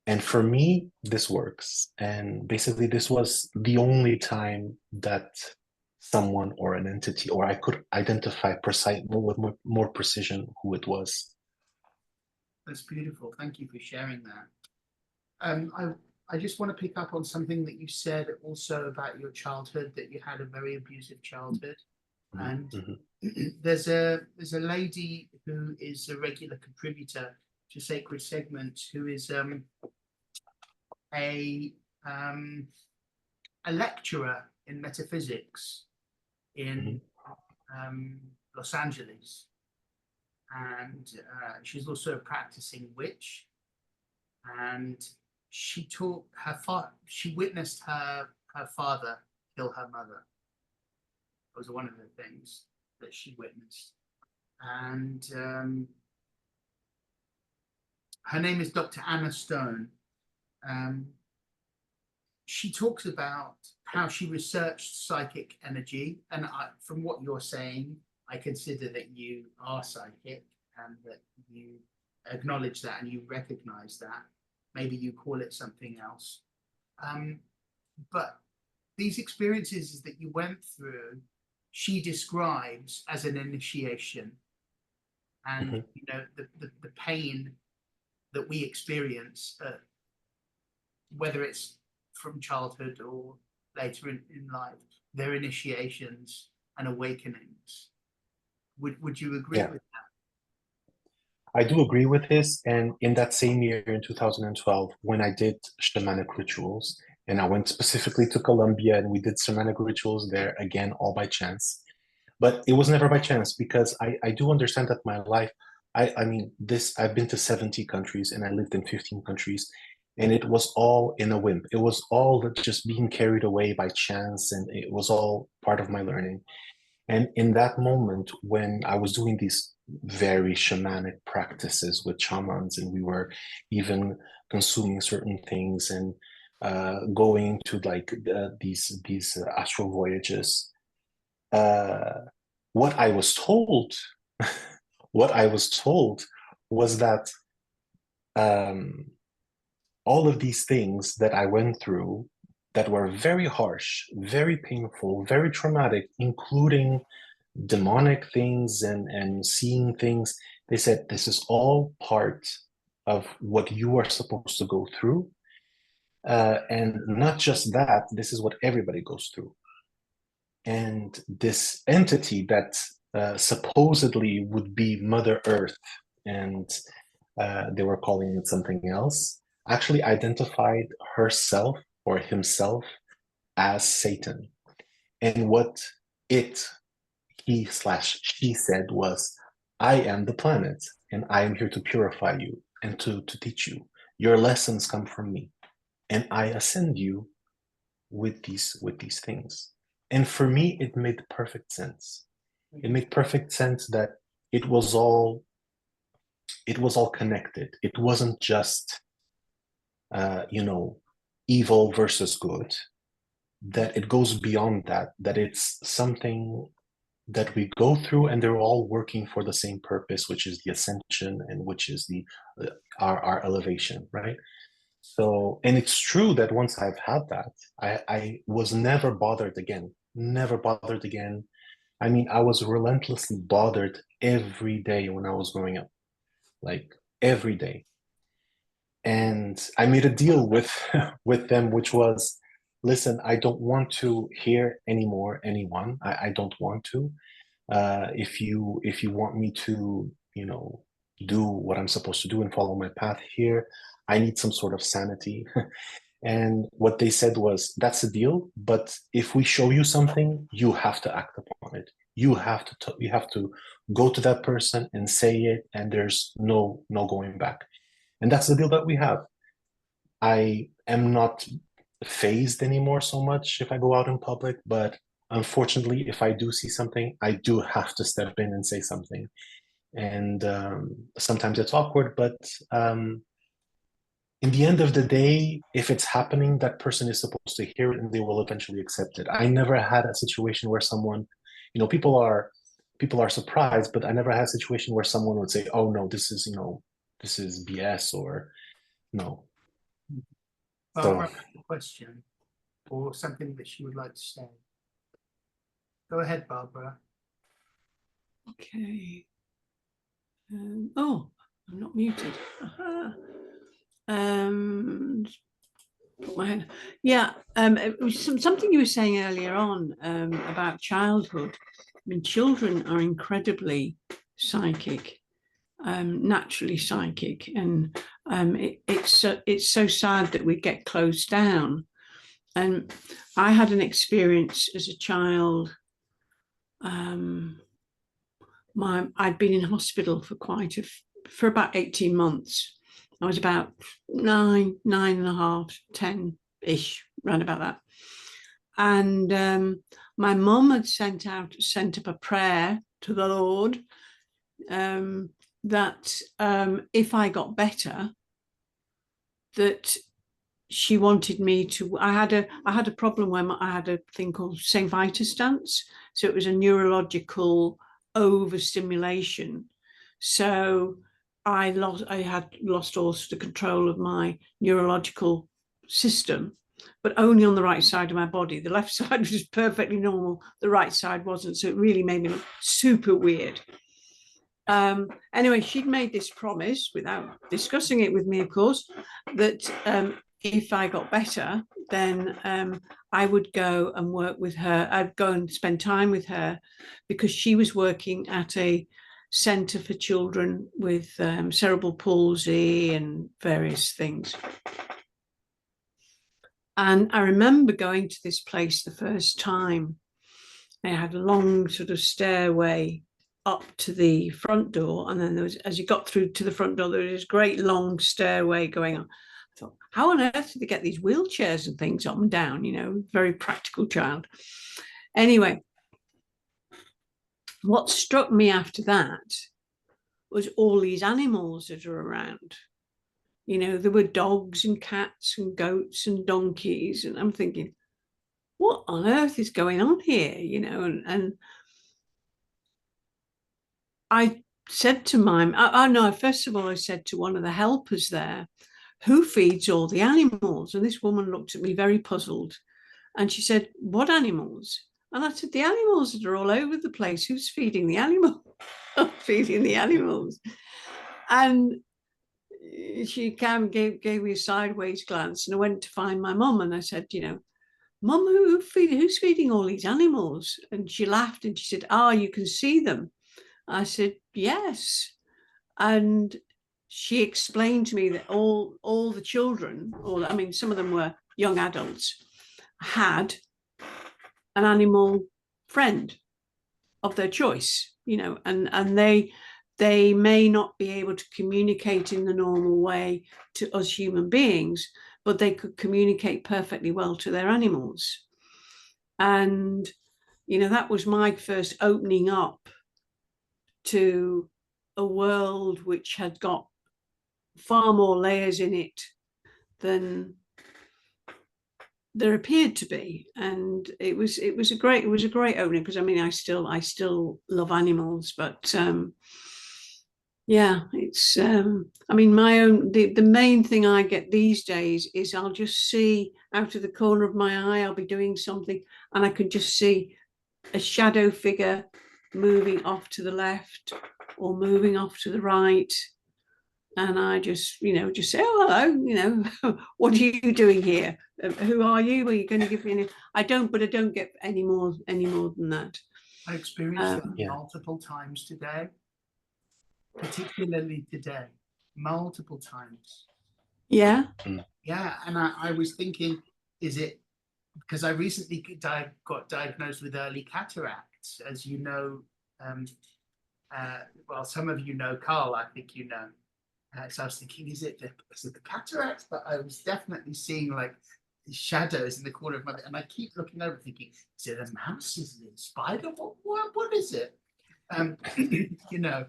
B: And for me, this works. And basically, this was the only time that someone or an entity, or I could identify with more precision who it was.
A: That's beautiful. Thank you for sharing that. I just want to pick up on something that you said also about your childhood, that you had a very abusive childhood. And there's a lady who is a regular contributor to Sacred Segments, who is a lecturer in metaphysics in Los Angeles, and she's also a practicing witch. And she taught she witnessed her father kill her mother. It was one of the things that she witnessed. And her name is Dr. Anna Stone. She talks about how she researched psychic energy. And from what you're saying, I consider that you are psychic and that you acknowledge that and you recognize that. Maybe you call it something else. But these experiences that you went through, she describes as an initiation. And you know, the pain that we experience, whether it's from childhood or later in life, they're initiations and awakenings. Would you agree with that?
B: I do agree with this. And in that same year, in 2012, when I did shamanic rituals, and I went specifically to Colombia and we did shamanic rituals there, again, all by chance. But it was never by chance, because I do understand that my life, I mean, I've been to 70 countries and I lived in 15 countries, and it was all in a whim. It was all just being carried away by chance, and it was all part of my learning. And in that moment, when I was doing these very shamanic practices with shamans, and we were even consuming certain things and going to like these astral voyages, what I was told, what I was told was that all of these things that I went through that were very harsh, very painful, very traumatic, including demonic things and seeing things, they said, this is all part of what you are supposed to go through. And not just that, this is what everybody goes through. And this entity that supposedly would be Mother Earth, and they were calling it something else, actually identified herself or himself as Satan. And what he/she said was, I am the planet, and I am here to purify you and to teach you. Your lessons come from me, and I ascend you with these things. And for me, it made perfect sense. It made perfect sense that it was all connected. It wasn't just evil versus good. That it goes beyond that. That it's something that we go through, and they're all working for the same purpose, which is the ascension and which is our elevation, right? So, and it's true that once I've had that, I was never bothered again. Never bothered again. I mean, I was relentlessly bothered every day when I was growing up, like every day. And I made a deal with with them, which was, listen, I don't want to hear anymore anyone. I don't want to. If you want me to, do what I'm supposed to do and follow my path here, I need some sort of sanity. And what they said was, that's a deal, but if we show you something, you have to act upon it. You have to go to that person and say it, and there's no going back. And that's the deal that we have. I am not phased anymore so much if I go out in public, but unfortunately, if I do see something, I do have to step in and say something. And sometimes it's awkward, but in the end of the day, if it's happening, that person is supposed to hear it and they will eventually accept it. I never had a situation where someone, people are surprised, but I never had a situation where someone would say, oh no, this is BS, or no.
A: Barbara, a question or something that she would like to say? Go ahead, Barbara.
D: Okay. Oh, I'm not muted. Aha. Put my hand. Yeah. It was something you were saying earlier on about childhood. I mean, children are incredibly psychic, naturally psychic, and it's so sad that we get closed down. And I had an experience as a child. I'd been in hospital for about 18 months. I was about 9.5, 10-ish, round about that. And my mum had sent up a prayer to the Lord that if I got better, that she wanted me to. I had a problem where I had a thing called St. Vitus stance, so it was a neurological overstimulation. So I had lost all sort of control of my neurological system, but only on the right side of my body. The left side was perfectly normal, the right side wasn't. So it really made me look super weird. Anyway, she'd made this promise, without discussing it with me, of course, that if I got better, then I would go and work with her. I'd go and spend time with her, because she was working at a centre for children with cerebral palsy and various things. And I remember going to this place the first time. They had a long sort of stairway up to the front door, and then there was, as you got through to the front door, there was this great long stairway going on. I thought, how on earth did they get these wheelchairs and things up and down? You know, very practical child. Anyway, what struck me after that was all these animals that are around. You know, there were dogs and cats and goats and donkeys, and I'm thinking, what on earth is going on here? You know, and I said to first of all, I said to one of the helpers there, who feeds all the animals? And this woman looked at me very puzzled, and she said, what animals? And I said, the animals that are all over the place. Who's feeding the animals? Feeding the animals. And she gave me a sideways glance, and I went to find my mum, and I said, you know, Mum, who's feeding all these animals? And she laughed and she said, you can see them. I said, yes. And she explained to me that all the children, I mean, some of them were young adults, had an animal friend of their choice, you know, and they may not be able to communicate in the normal way to us human beings, but they could communicate perfectly well to their animals. And, you know, that was my first opening up to a world which had got far more layers in it than there appeared to be. And it was a great opening, because I mean, I still love animals, but yeah, it's I mean, the main thing I get these days is I'll just see out of the corner of my eye, I'll be doing something, and I can just see a shadow figure moving off to the left or moving off to the right, and I just, you know, just say, oh, hello, you know, what are you doing here? Who are you? Are you going to give me any? I don't get any more than that.
A: I experienced that multiple times today, particularly today, multiple times.
D: Yeah.
A: Yeah, and I was thinking, is it because I recently got diagnosed with early cataracts, as you know. Well, some of you know Carl, I think you know. So I was thinking, is it the cataracts? But I was definitely seeing like shadows in the corner of my head, and I keep looking over thinking, is it a mouse? Is it a spider? What is it? You know,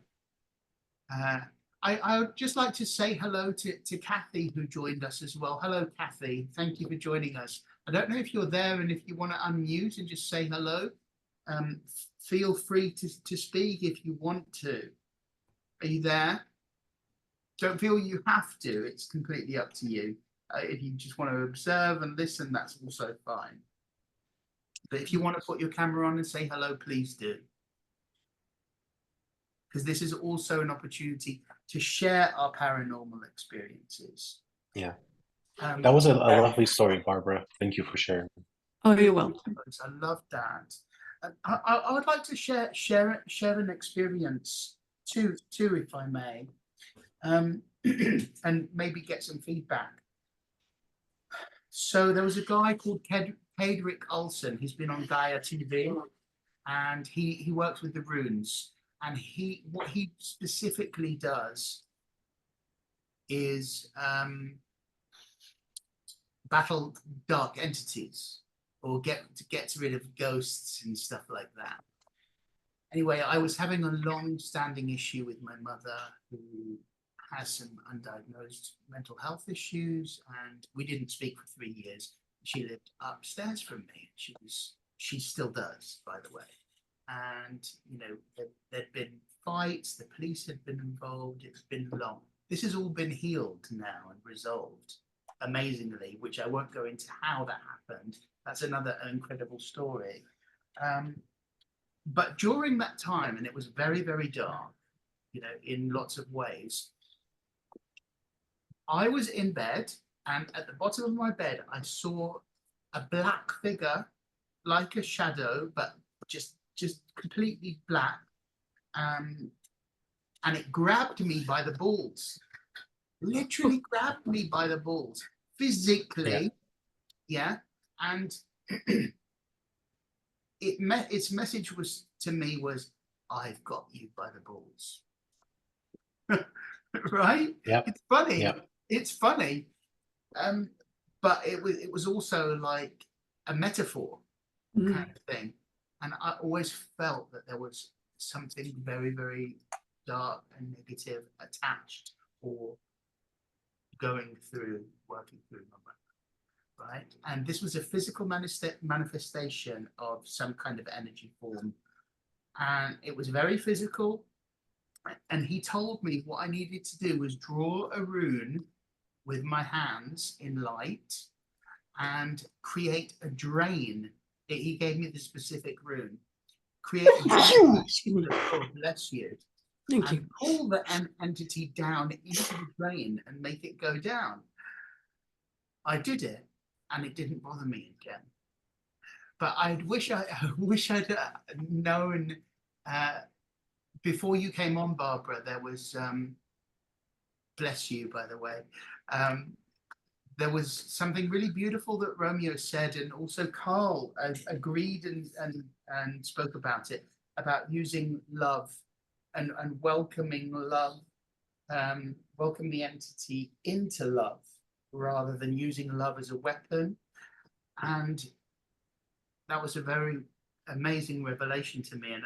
A: I would just like to say hello to Kathy, who joined us as well. Hello, Kathy. Thank you for joining us. I don't know if you're there, and if you want to unmute and just say hello, feel free to speak if you want to. Are you there? Don't feel you have to. It's completely up to you. If you just want to observe and listen, that's also fine. But if you want to put your camera on and say hello, please do. Because this is also an opportunity to share our paranormal experiences.
B: Yeah. That was a lovely story, Barbara. Thank you for sharing.
D: Oh, you're welcome.
A: I love that. I would like to share an experience too, if I may, and maybe get some feedback. So there was a guy called Kedrick Olsen. He's been on Gaia TV, and he works with the runes. And what he specifically does is battle dark entities, or get rid of ghosts and stuff like that. Anyway, I was having a long-standing issue with my mother, who has some undiagnosed mental health issues, and we didn't speak for 3 years. She lived upstairs from me. She still does, by the way. And you know, there'd been fights, the police had been involved. It's been long. This has all been healed now and resolved amazingly, which I won't go into how that happened. That's another incredible story. But during that time, and it was very, very dark, you know, in lots of ways, I was in bed, and at the bottom of my bed, I saw a black figure, like a shadow, but just completely black. And it grabbed me by the balls, literally grabbed me by the balls, physically. Yeah. And its message was to me was, I've got you by the balls. Right?
B: Yeah.
A: It's funny.
B: Yep.
A: It's funny. But it was also like a metaphor kind of thing. And I always felt that there was something very, very dark and negative attached or working through my mind, right? And this was a physical manifestation of some kind of energy form. And it was very physical. And he told me what I needed to do was draw a rune with my hands in light and create a drain. He gave me the specific rune. Create a drain. Oh, bless you.
D: Thank you.
A: And pull the entity down into the drain and make it go down. I did it, and it didn't bother me again. But I wish I'd known before you came on, Barbara. There was bless you, by the way. There was something really beautiful that Romeo said, and also Carl agreed and spoke about it, about using love and welcoming love, welcome the entity into love rather than using love as a weapon. And that was a very amazing revelation to me. And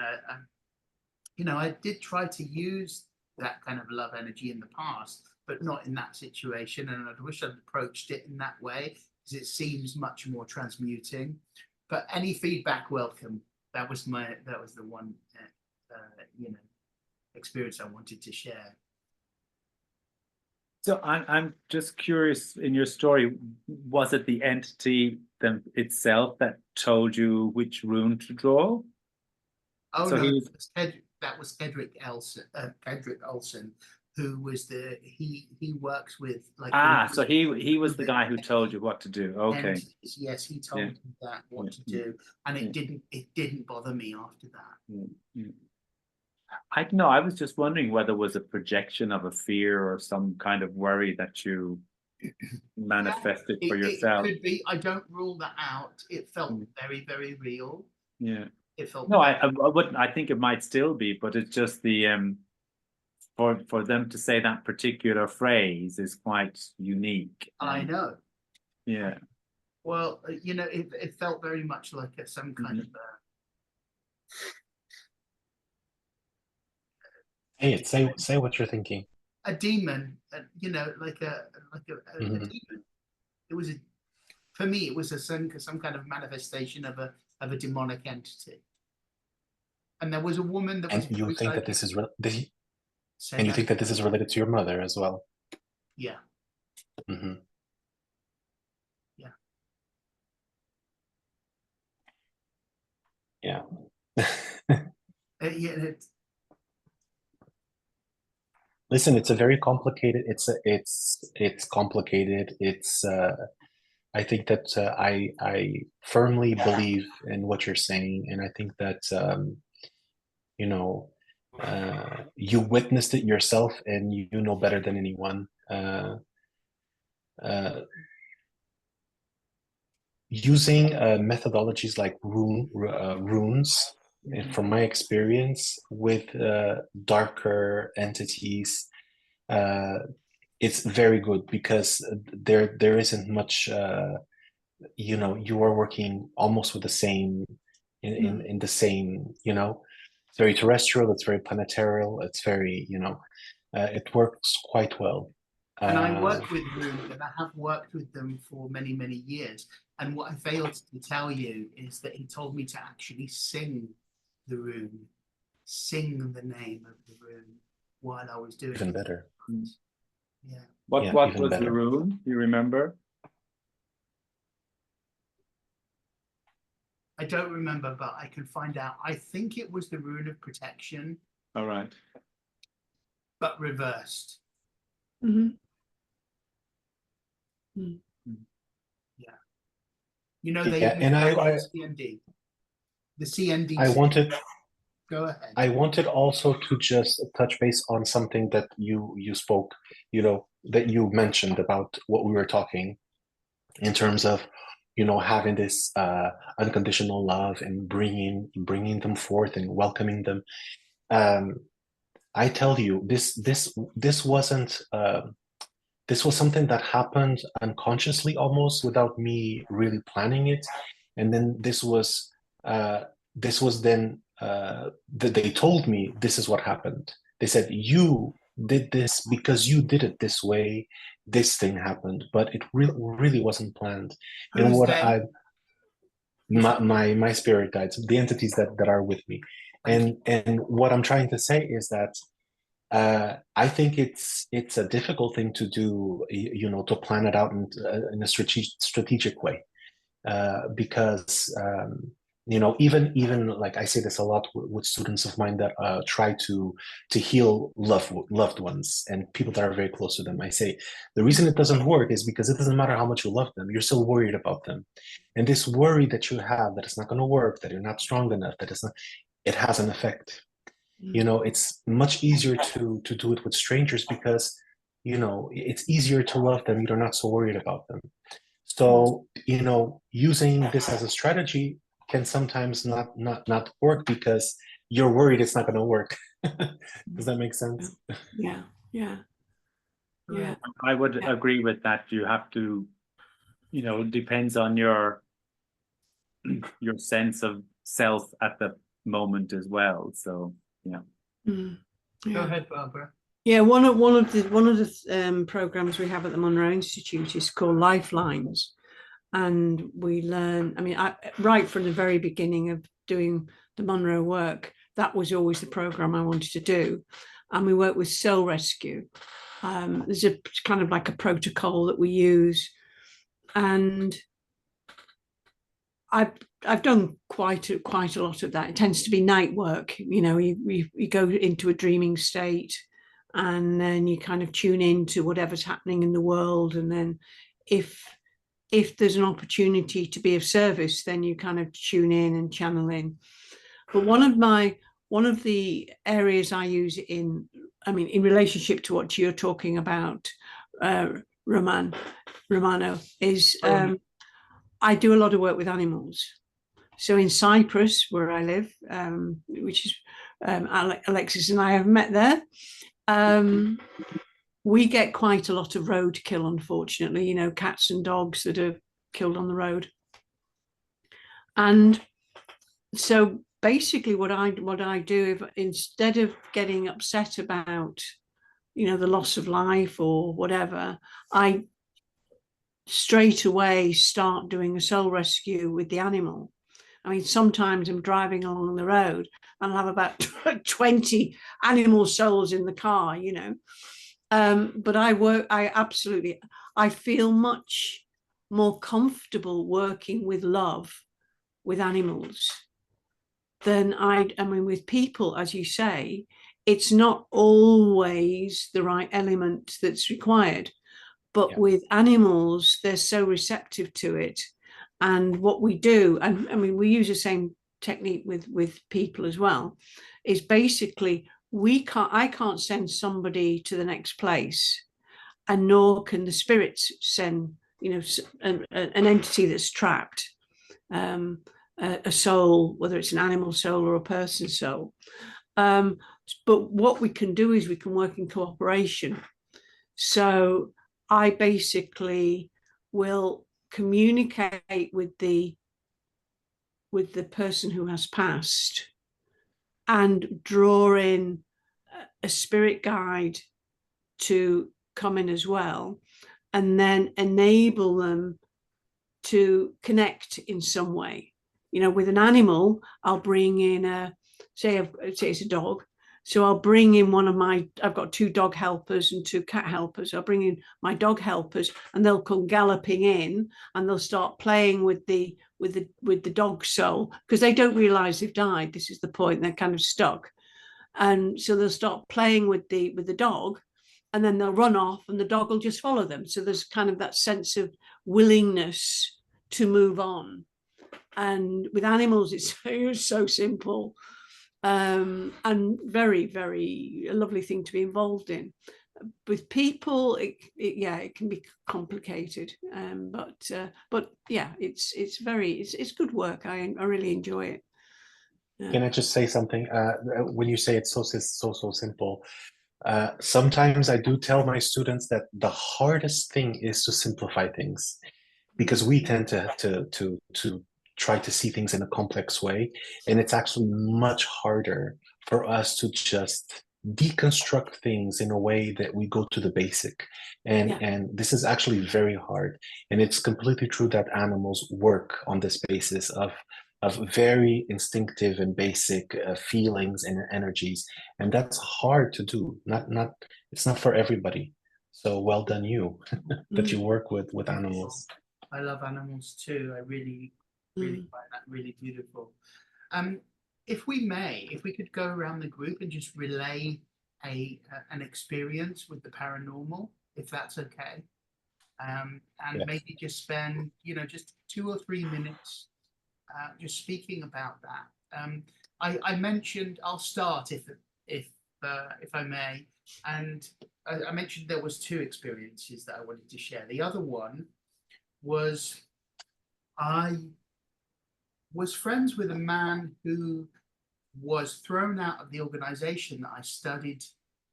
A: you know, I did try to use that kind of love energy in the past, but not in that situation. And I wish I'd approached it in that way, because it seems much more transmuting. But any feedback, welcome. That was the one, you know, experience I wanted to share.
C: So I'm just curious, in your story, was it the entity itself that told you which rune to draw?
A: Oh,
C: so
A: no,
C: he
A: that was Kedrick Olsen, who was he works with like.
C: So he was the guy who told you what to do. Okay.
A: Entities. Yes, he told me that what to do, and it didn't bother me after that.
C: I don't know. I was just wondering whether it was a projection of a fear or some kind of worry that you manifested for yourself.
A: It could be. I don't rule that out. It felt very, very real.
C: Yeah.
A: It felt.
C: No, I wouldn't. I think it might still be, but it's just the for them to say that particular phrase is quite unique.
A: I know.
C: Yeah.
A: Well, you know, it felt very much like some kind of.
B: Say what you're thinking.
A: A demon, you know, like a demon. It was for me. It was some kind of manifestation of a demonic entity. And there was a woman that was.
B: And you think that this is
A: and you
B: think that this is related to your mother as well?
A: Yeah. Yeah.
B: Yeah.
A: Yeah,
B: Listen, it's a very complicated. It's complicated. I think that I firmly believe in what you're saying, and I think that you know you witnessed it yourself, and you know better than anyone. Uh, Using methodologies like runes, from my experience with darker entities, it's very good because there isn't much. You are working almost with the same in the same. It's very terrestrial. It's very planetarial. It's very it works quite well.
A: and I work with runes, and I have worked with them for many, many years. And what I failed to tell you is that he told me to actually sing the rune, sing the name of the rune while I was doing
B: even
A: it.
B: better.
A: Yeah.
C: What
B: Yeah,
C: what
B: even
C: was the
B: better.
C: rune? You remember?
A: I don't remember, but I can find out. I think it was the rune of protection,
C: All right.
A: but reversed.
D: Mhm.
A: Yeah. You know, they
B: Yeah,
A: use
B: and
A: that CND. The CND.
B: I wanted
A: Go ahead.
B: I wanted also to just touch base on something that you spoke, that you mentioned about what we were talking in terms of, having this unconditional love and bringing them forth and welcoming them. I tell you, this wasn't. This was something that happened unconsciously, almost without me really planning it, and then this was then that they told me this is what happened. They said, you did this because you did it this way, this thing happened, but it really wasn't planned. And
A: Who's
B: what
A: they?
B: my spirit guides, the entities that are with me.
A: Thank
B: And what I'm trying to say is that I think it's a difficult thing to do, to plan it out in a strategic way, because even like I say this a lot with students of mine that try to heal loved ones and people that are very close to them. I say the reason it doesn't work is because it doesn't matter how much you love them, you're still worried about them, and this worry that you have that it's not going to work, that you're not strong enough, that it has an effect. It's much easier to do it with strangers because it's easier to love them, you're not so worried about them. So using this as a strategy can sometimes not work because you're worried it's not going to work. Does that make sense?
D: Yeah.
C: I would agree with that. You have to, depends on your sense of self at the moment as well. So yeah.
A: Go ahead, Barbara.
D: Yeah, one of the programs we have at the Monroe Institute is called Lifelines, and we learn. I mean, right from the very beginning of doing the Monroe work, that was always the program I wanted to do, and we work with soul rescue. There's a kind of like a protocol that we use, and I've done quite a lot of that. It tends to be night work. You go into a dreaming state, and then you kind of tune into whatever's happening in the world, and then if there's an opportunity to be of service, then you kind of tune in and channel in. But one of the areas I use in relationship to what you're talking about, Romano, is I do a lot of work with animals. So in Cyprus, where I live, which is Alexis and I have met there, we get quite a lot of roadkill, unfortunately, cats and dogs that are killed on the road. And so basically what I do, if instead of getting upset about, the loss of life or whatever, I straight away start doing a soul rescue with the animal. I mean, sometimes I'm driving along the road and I'll have about 20 animal souls in the car, but I feel much more comfortable working with love with animals. then I mean, with people, as you say, it's not always the right element that's required. But
B: Yeah.
D: with animals, they're so receptive to it. And what we do, and I mean, we use the same technique with people as well, is basically I can't send somebody to the next place, and nor can the spirits send, you know, an entity that's trapped, a soul, whether it's an animal soul or a person soul. But what we can do is we can work in cooperation. So I basically will communicate with the person who has passed and draw in a spirit guide to come in as well, and then enable them to connect in some way. You know, with an animal, I'll bring in say it's a dog. So I'll bring in I've got 2 dog helpers and 2 cat helpers. I'll bring in my dog helpers, and they'll come galloping in, and they'll start playing with the dog soul, because they don't realize they've died. This is the point. They're kind of stuck. And so they'll start playing with the dog, and then they'll run off, and the dog will just follow them. So there's kind of that sense of willingness to move on. And with animals, it's so simple, and very, very a lovely thing to be involved in. With people, it can be complicated, but yeah, it's good work. I really enjoy it.
B: Can I just say something? When you say it's so simple, sometimes I do tell my students that the hardest thing is to simplify things, because we tend to try to see things in a complex way, and it's actually much harder for us to just deconstruct things in a way that we go to the basic. And this is actually very hard. And it's completely true that animals work on this basis of very instinctive and basic feelings and energies, and that's hard to do. It's not for everybody. So well done you that you work with animals.
A: I love animals too. I really find that really beautiful. If we could go around the group and just relay an experience with the paranormal, if that's okay. And
B: Yes.
A: maybe just spend, just 2 or 3 minutes just speaking about that. I mentioned, I'll start if I may, and I mentioned there was 2 experiences that I wanted to share. The other one was I was friends with a man who was thrown out of the organization that I studied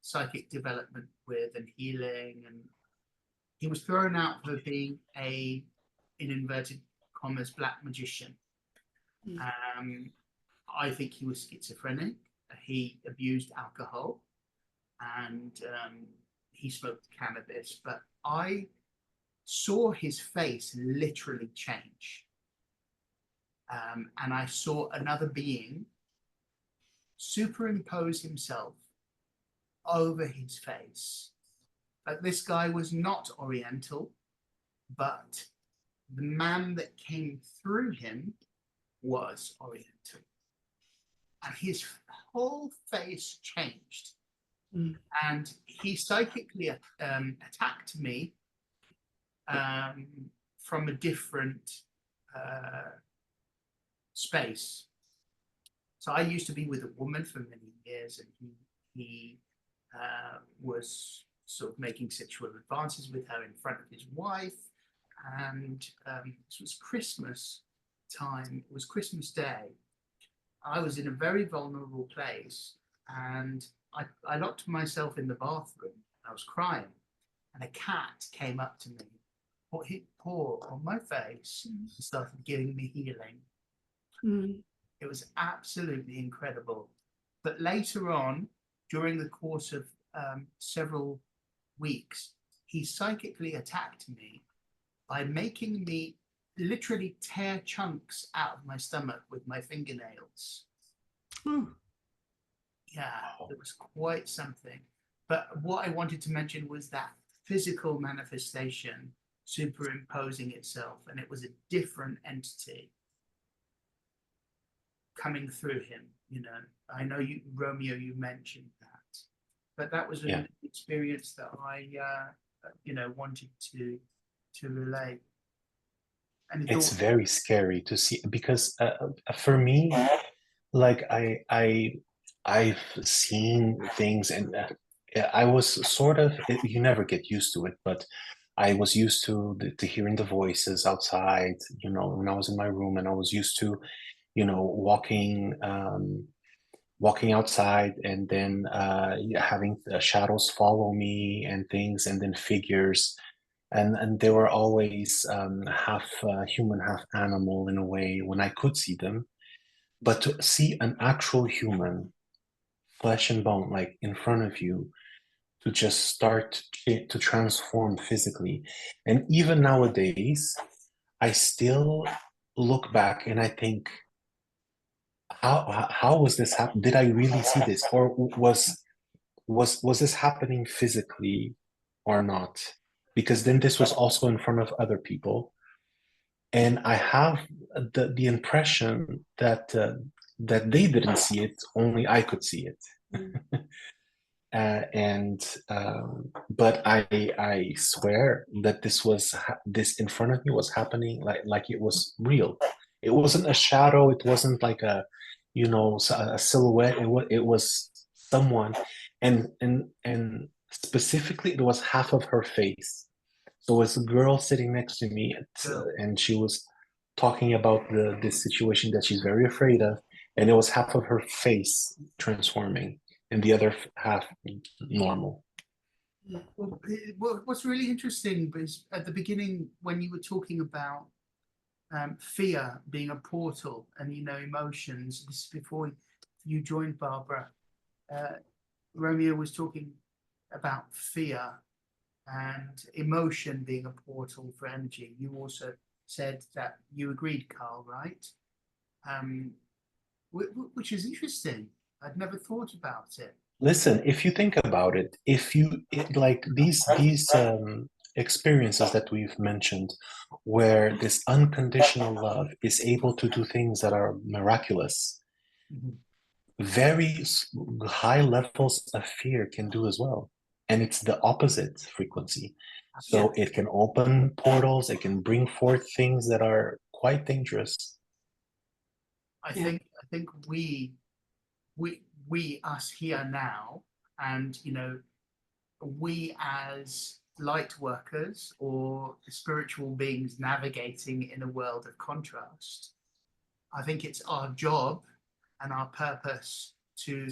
A: psychic development with and healing, and he was thrown out for being in inverted commas, black magician. I think he was schizophrenic. He abused alcohol, and he smoked cannabis. But I saw his face literally change, and I saw another being superimpose himself over his face. But this guy was not Oriental, but the man that came through him was Oriental, and his whole face changed. And he psychically attacked me from a different space. So I used to be with a woman for many years, and he was sort of making sexual advances with her in front of his wife. And this was Christmas time. It was Christmas Day. I was in a very vulnerable place, and I locked myself in the bathroom. I was crying, and a cat came up to me, put his paw on my face, and started giving me healing. It was absolutely incredible. But later on, during the course of several weeks, he psychically attacked me by making me literally tear chunks out of my stomach with my fingernails. Yeah, it was quite something. But what I wanted to mention was that physical manifestation superimposing itself, and it was a different entity. coming through him. You know, I know you, Romeo, you mentioned that, but that was an experience that I, wanted to relate. And
B: It's very scary to see, because for me, like I've seen things, and I was sort of, you never get used to it, but I was used to hearing the voices outside, when I was in my room, and I was used to, walking outside, and then having shadows follow me and things, and then figures, and they were always half human, half animal in a way when I could see them. But to see an actual human, flesh and bone, like in front of you, to just start to transform physically. And even nowadays, I still look back and I think, how was this happen? Did I really see this, or was this happening physically or not? Because then this was also in front of other people, and I have the impression that that they didn't see it, only I could see it. But I swear that this in front of me was happening like it was real. It wasn't a shadow. It wasn't like a a silhouette. It was someone, and specifically it was half of her face. So it's a girl sitting next to me, and she was talking about this situation that she's very afraid of, and it was half of her face transforming, and the other half normal.
A: What's really interesting is at the beginning when you were talking about fear being a portal and emotions. This is before you joined, Barbara. Romeo was talking about fear and emotion being a portal for energy. You also said that you agreed, Carl, right? Which is interesting. I'd never thought about it.
B: Listen, if you think about it, like these experiences that we've mentioned, where this unconditional love is able to do things that are miraculous, very high levels of fear can do as well. And it's the opposite frequency. So it can open portals, it can bring forth things that are quite dangerous.
A: I think we us here now, and we as light workers or spiritual beings navigating in a world of contrast, I think it's our job and our purpose to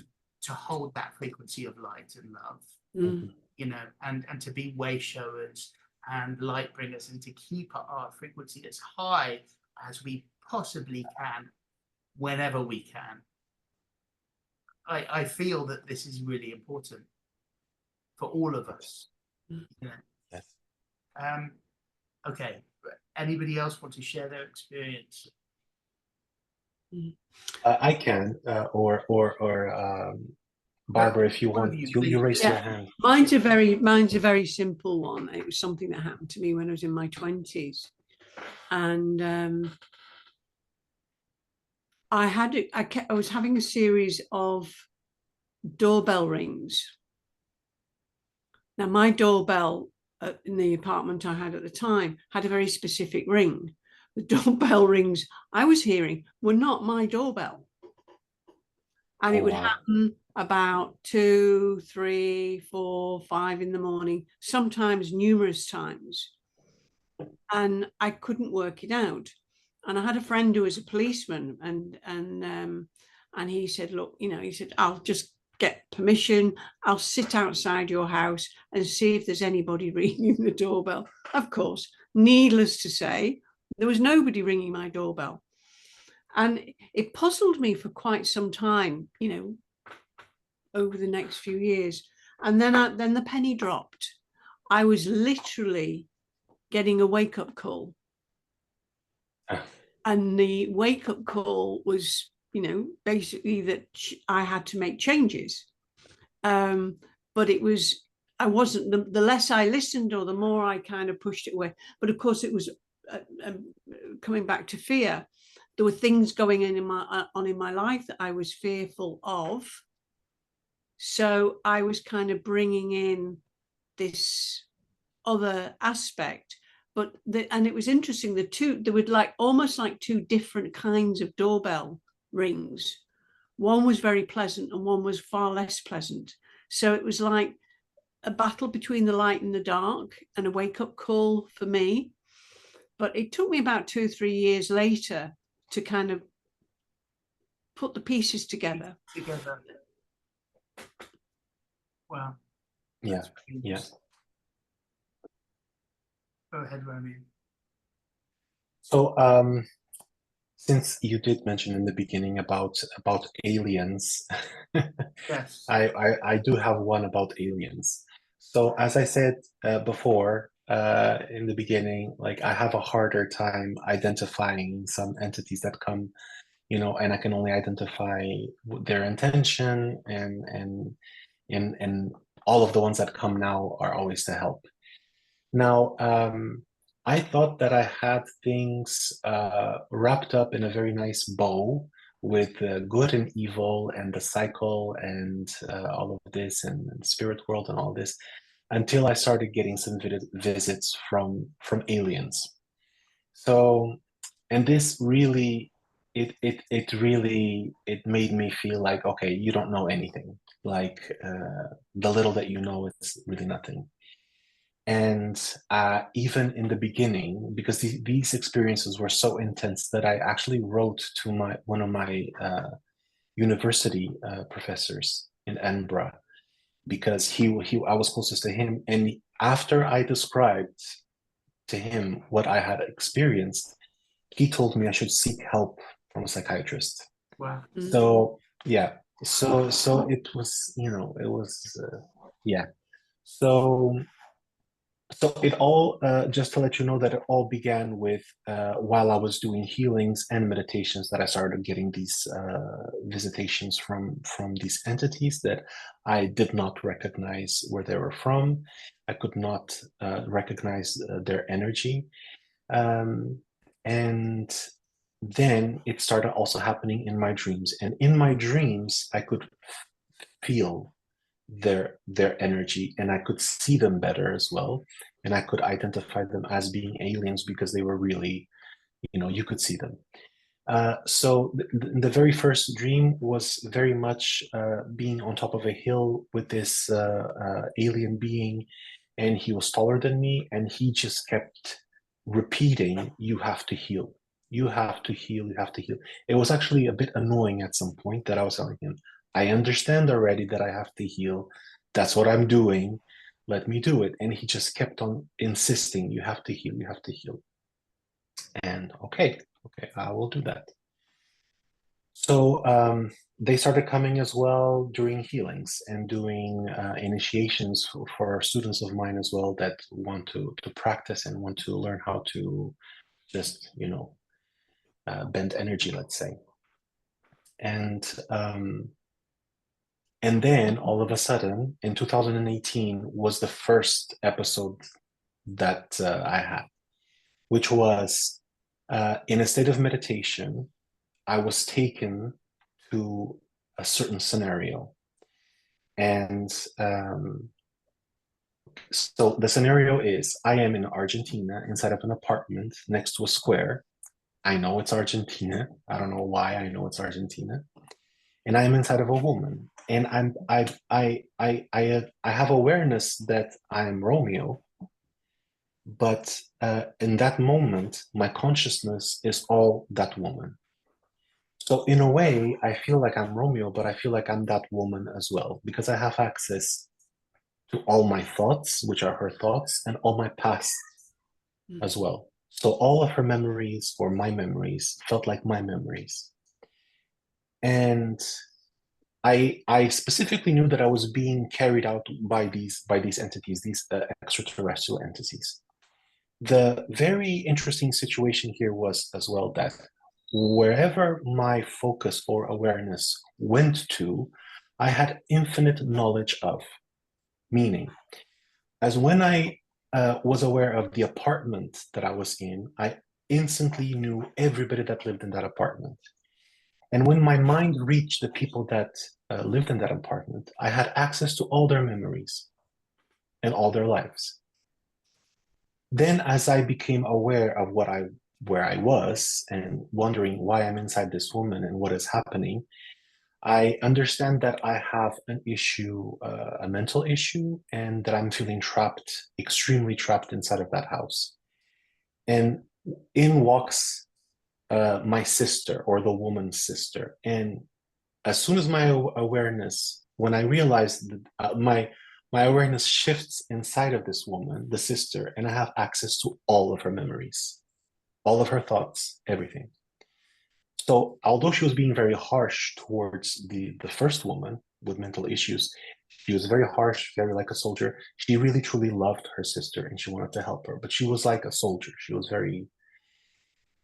A: hold that frequency of light and love, and to be way showers and light bringers, and to keep our frequency as high as we possibly can whenever we can. I feel that this is really important for all of us.
B: Yes.
A: Okay. Anybody else want to share their experience?
B: I can, or Barbara, if you want, you raise your hand.
D: Mine's a very simple one. It was something that happened to me when I was in my 20s, and I was having a series of doorbell rings. Now, my doorbell in the apartment I had at the time had a very specific ring. The doorbell rings I was hearing were not my doorbell. And it would happen about 2, 3, 4, 5 in the morning, sometimes numerous times. And I couldn't work it out. And I had a friend who was a policeman, and he said, look, he said, I'll just get permission. I'll sit outside your house and see if there's anybody ringing the doorbell. Of course, needless to say, there was nobody ringing my doorbell. And it puzzled me for quite some time, over the next few years. And then the penny dropped. I was literally getting a wake-up call. And the wake-up call was, basically that I had to make changes. But I wasn't, the less I listened or the more I kind of pushed it away. But of course, it was coming back to fear. there were things going on in my life that I was fearful of. So I was kind of bringing in this other aspect. And it was interesting, there were like almost like two different kinds of doorbell rings. One was very pleasant and one was far less pleasant. So it was like a battle between the light and the dark, and a wake-up call for me. But it took me about 2 or 3 years later to kind of put the pieces together.
A: Wow.
B: Yeah. Yeah.
A: Go ahead, Romeo.
B: So, since you did mention in the beginning about aliens,
A: Yes.
B: I do have one about aliens. So, as I said before, in the beginning, like I have a harder time identifying some entities that come, and I can only identify their intention, and all of the ones that come now are always to help. Now, I thought that I had things wrapped up in a very nice bow with good and evil and the cycle and all of this and spirit world and all this, until I started getting some visits from aliens. So, and this really, it made me feel like, okay, you don't know anything. Like the little that you know is really nothing. And even in the beginning, because these experiences were so intense that I actually wrote to one of my university professors in Edinburgh, because I was closest to him, and after I described to him what I had experienced, he told me I should seek help from a psychiatrist.
A: Wow.
B: So yeah, so it was, it was yeah. So it all, just to let you know, that it all began with while I was doing healings and meditations, that I started getting these visitations from these entities that I did not recognize where they were from. I could not recognize their energy. And then it started also happening in my dreams. And in my dreams, I could feel their energy, and I could see them better as well, and I could identify them as being aliens because they were really, you could see them. So the very first dream was very much being on top of a hill with this alien being, and he was taller than me, and he just kept repeating, "You have to heal. You have to heal. You have to heal." It was actually a bit annoying at some point that I was telling him, "I understand already that I have to heal. That's what I'm doing. Let me do it." And he just kept on insisting, "You have to heal. You have to heal." And okay, I will do that. So they started coming as well during healings and doing initiations for students of mine as well that want to practice and want to learn how to just, bend energy, let's say. And then all of a sudden, in 2018, was the first episode that I had, which was in a state of meditation. I was taken to a certain scenario. And so the scenario is, I am in Argentina inside of an apartment next to a square. I know it's Argentina. I don't know why I know it's Argentina. And I am inside of a woman. And I have awareness that I am Romeo, but in that moment, my consciousness is all that woman. So in a way, I feel like I'm Romeo, but I feel like I'm that woman as well, because I have access to all my thoughts, which are her thoughts, and all my past as well. So all of her memories, or my memories, felt like my memories. And I specifically knew that I was being carried out by these entities, these extraterrestrial entities. The very interesting situation here was as well that wherever my focus or awareness went to, I had infinite knowledge of. Meaning, as when I was aware of the apartment that I was in, instantly knew everybody that lived in that apartment. And when my mind reached the people that lived in that apartment, I had access to all their memories and all their lives. Then, as I became aware of where I was and wondering why I'm inside this woman and what is happening, I understand that I have an issue, a mental issue, and that I'm feeling trapped, extremely trapped inside of that house. And in walks my sister, or the woman's sister. And as soon as my awareness, when I realized that my awareness shifts inside of this woman, the sister, and I have access to all of her memories, all of her thoughts, everything. So although she was being very harsh towards the first woman with mental issues, she was very harsh, very like a soldier. She really truly loved her sister and she wanted to help her, but she was like a soldier. She was very,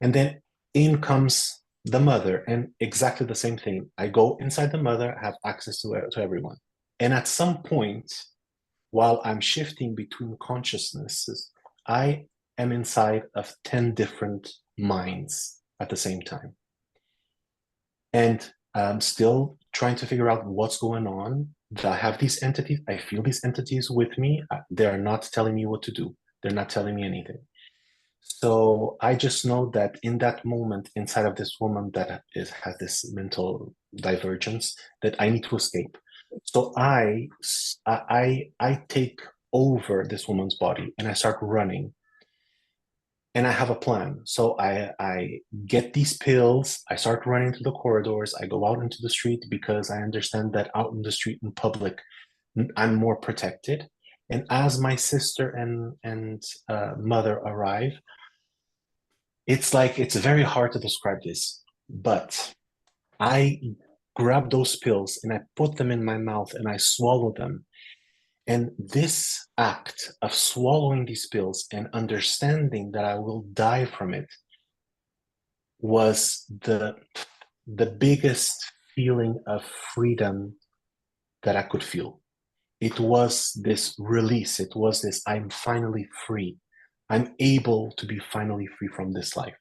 B: and then in comes the mother, and exactly the same thing. I go inside the mother, have access to everyone. And at some point, while I'm shifting between consciousnesses, I am inside of 10 different minds at the same time. And I'm still trying to figure out what's going on. I have these entities, I feel these entities with me. They are not telling me what to do. They're not telling me anything. So I just know that in that moment, inside of this woman that has this mental divergence, that I need to escape. So I take over this woman's body and I start running. And I have a plan. So I get these pills, I start running through the corridors, I go out into the street because I understand that out in the street in public, I'm more protected. And as my sister and mother arrive, it's like, it's very hard to describe this, but I grab those pills and I put them in my mouth and I swallow them. And this act of swallowing these pills and understanding that I will die from it was the biggest feeling of freedom that I could feel. It was this release. It was this, I'm finally free. I'm able to be finally free from this life.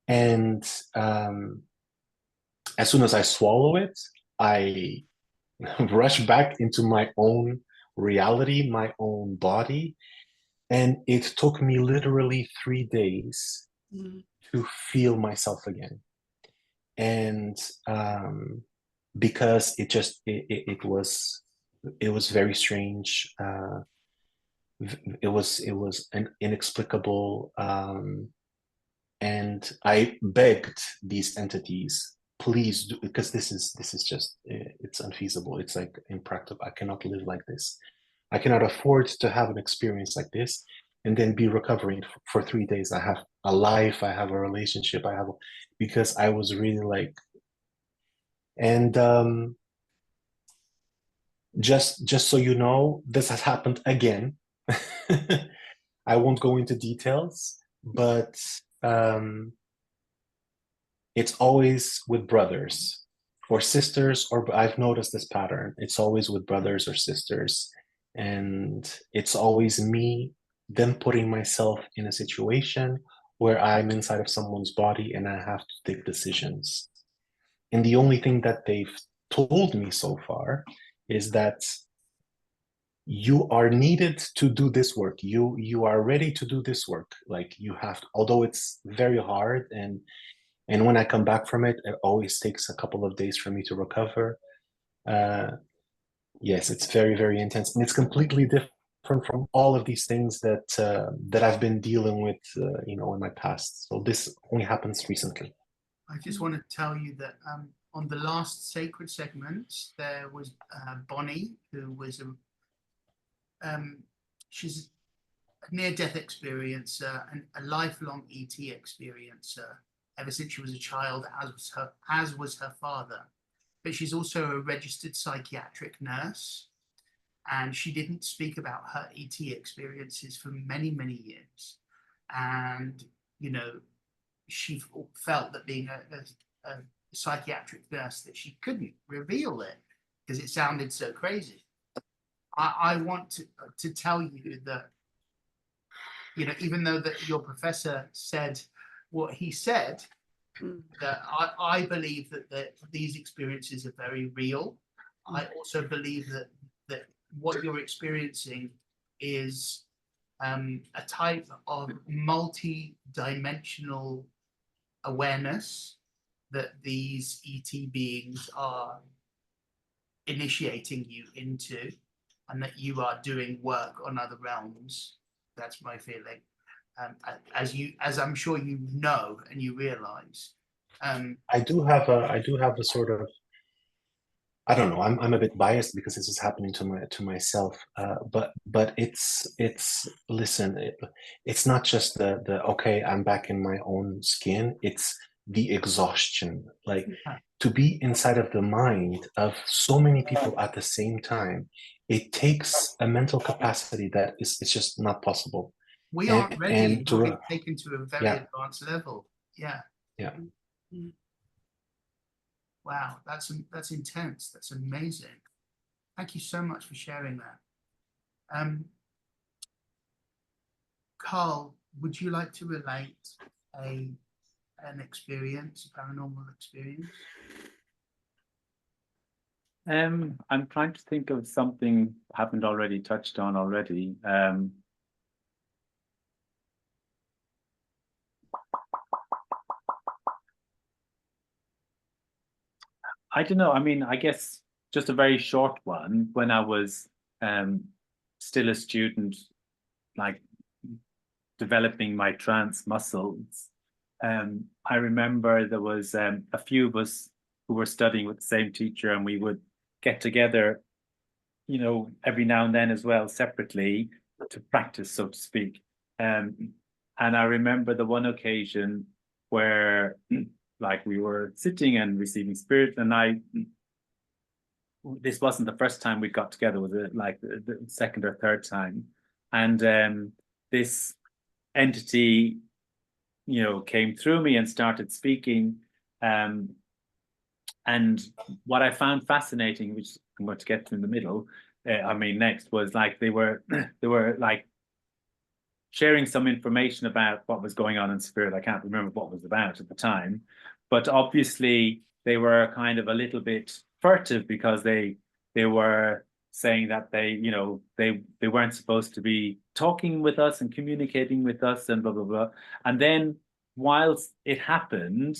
B: And as soon as I swallow it, I rush back into my own reality, my own body. And it took me literally 3 days to feel myself again. And because it was very strange. It was an inexplicable, and I begged these entities, please do, because this is just, it's unfeasible. It's like impractical. I cannot live like this. I cannot afford to have an experience like this and then be recovering for 3 days. I have a life, I have a relationship, because I was really like, and just so you know, this has happened again. I won't go into details, but it's always with brothers or sisters, or I've noticed this pattern. It's always with brothers or sisters, and it's always them putting myself in a situation where I'm inside of someone's body and I have to take decisions. And the only thing that they've told me so far is that you are needed to do this work. You are ready to do this work. Like, you have to, although it's very hard, and when I come back from it, it always takes a couple of days for me to recover. Yes, it's very, very intense, and it's completely different from all of these things that I've been dealing with, in my past. So this only happens recently.
A: I just want to tell you that on the last sacred segment, there was Bonnie, who was she's a near-death experiencer and a lifelong ET experiencer ever since she was a child, as was her father. But she's also a registered psychiatric nurse, and she didn't speak about her ET experiences for many, many years. And she felt that being a psychiatric nurse, that she couldn't reveal it because it sounded so crazy. I want to tell you that you know, even though that your professor said what he said, that I believe that these experiences are very real. I also believe that what you're experiencing is a type of multi-dimensional awareness that these ET beings are initiating you into, and that you are doing work on other realms. That's my feeling. As I'm sure you know and you realize.
B: I do have a sort of, I don't know. I'm a bit biased because this is happening to myself. But it's listen. It's not just the okay. I'm back in my own skin. It's the exhaustion. Like to be inside of the mind of so many people at the same time. It takes a mental capacity that is it's just not possible.
A: We aren't ready
B: And
A: until
B: to
A: we've taken to a very advanced level. Yeah.
B: Yeah.
A: Wow, that's intense. That's amazing. Thank you so much for sharing that. Carl, would you like to relate an experience, a paranormal experience?
C: I'm trying to think of something I haven't already touched on already. I don't know. I mean, I guess just a very short one. When I was still a student, like developing my trance muscles, I remember there was a few of us who were studying with the same teacher, and we would get together, you know, every now and then as well, separately to practice, so to speak. And I remember the one occasion where like we were sitting and receiving spirit, and this wasn't the first time we got together, was it like the second or third time? And this entity, you know, came through me and started speaking. And what I found fascinating, which I'm going to get to in the middle, next, was like they were like sharing some information about what was going on in spirit. I can't remember what it was about at the time, but obviously they were kind of a little bit furtive because they were saying that they weren't supposed to be talking with us and communicating with us and blah blah blah. And then whilst it happened,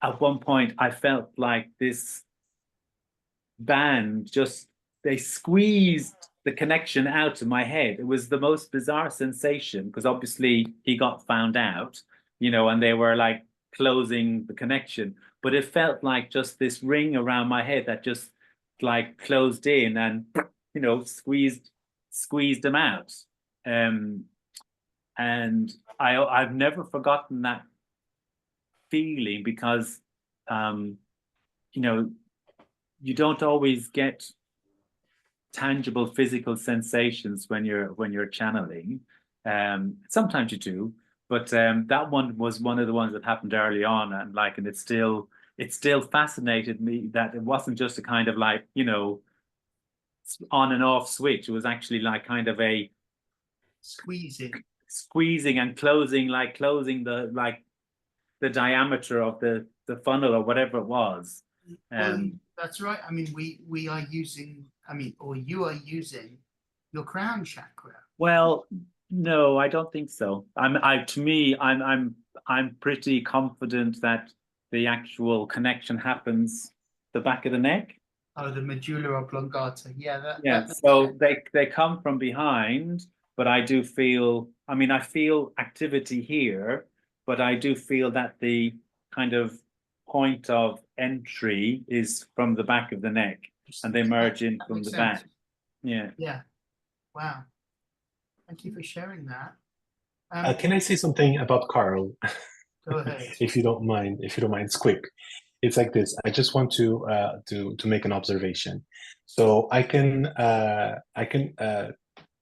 C: at one point I felt like this band they squeezed the connection out of my head. It was the most bizarre sensation, because obviously he got found out, you know, and they were like closing the connection, but it felt like just this ring around my head that just like closed in and, you know, squeezed them out. And I've never forgotten that feeling, because you know, you don't always get tangible physical sensations when you're channeling. Sometimes you do, but that one was one of the ones that happened early on, and it still fascinated me that it wasn't just a kind of like, you know, on and off switch. It was actually like kind of a squeezing and closing, like closing the diameter of the funnel or whatever it was.
A: Well, that's right. I mean, we are using, or you are using your crown chakra.
C: Well, no, I don't think so. I'm pretty confident that the actual connection happens the back of the neck.
A: Oh, the medulla oblongata. Yeah.
C: So they come from behind, but I do feel. I feel activity here, but I do feel that the kind of point of entry is from the back of the neck, and they merge in from the back. Yeah.
A: Wow. Thank you for sharing that.
B: Can I say something about Carl?
A: Go ahead.
B: If you don't mind, it's quick. It's like this. I just want to make an observation. So I can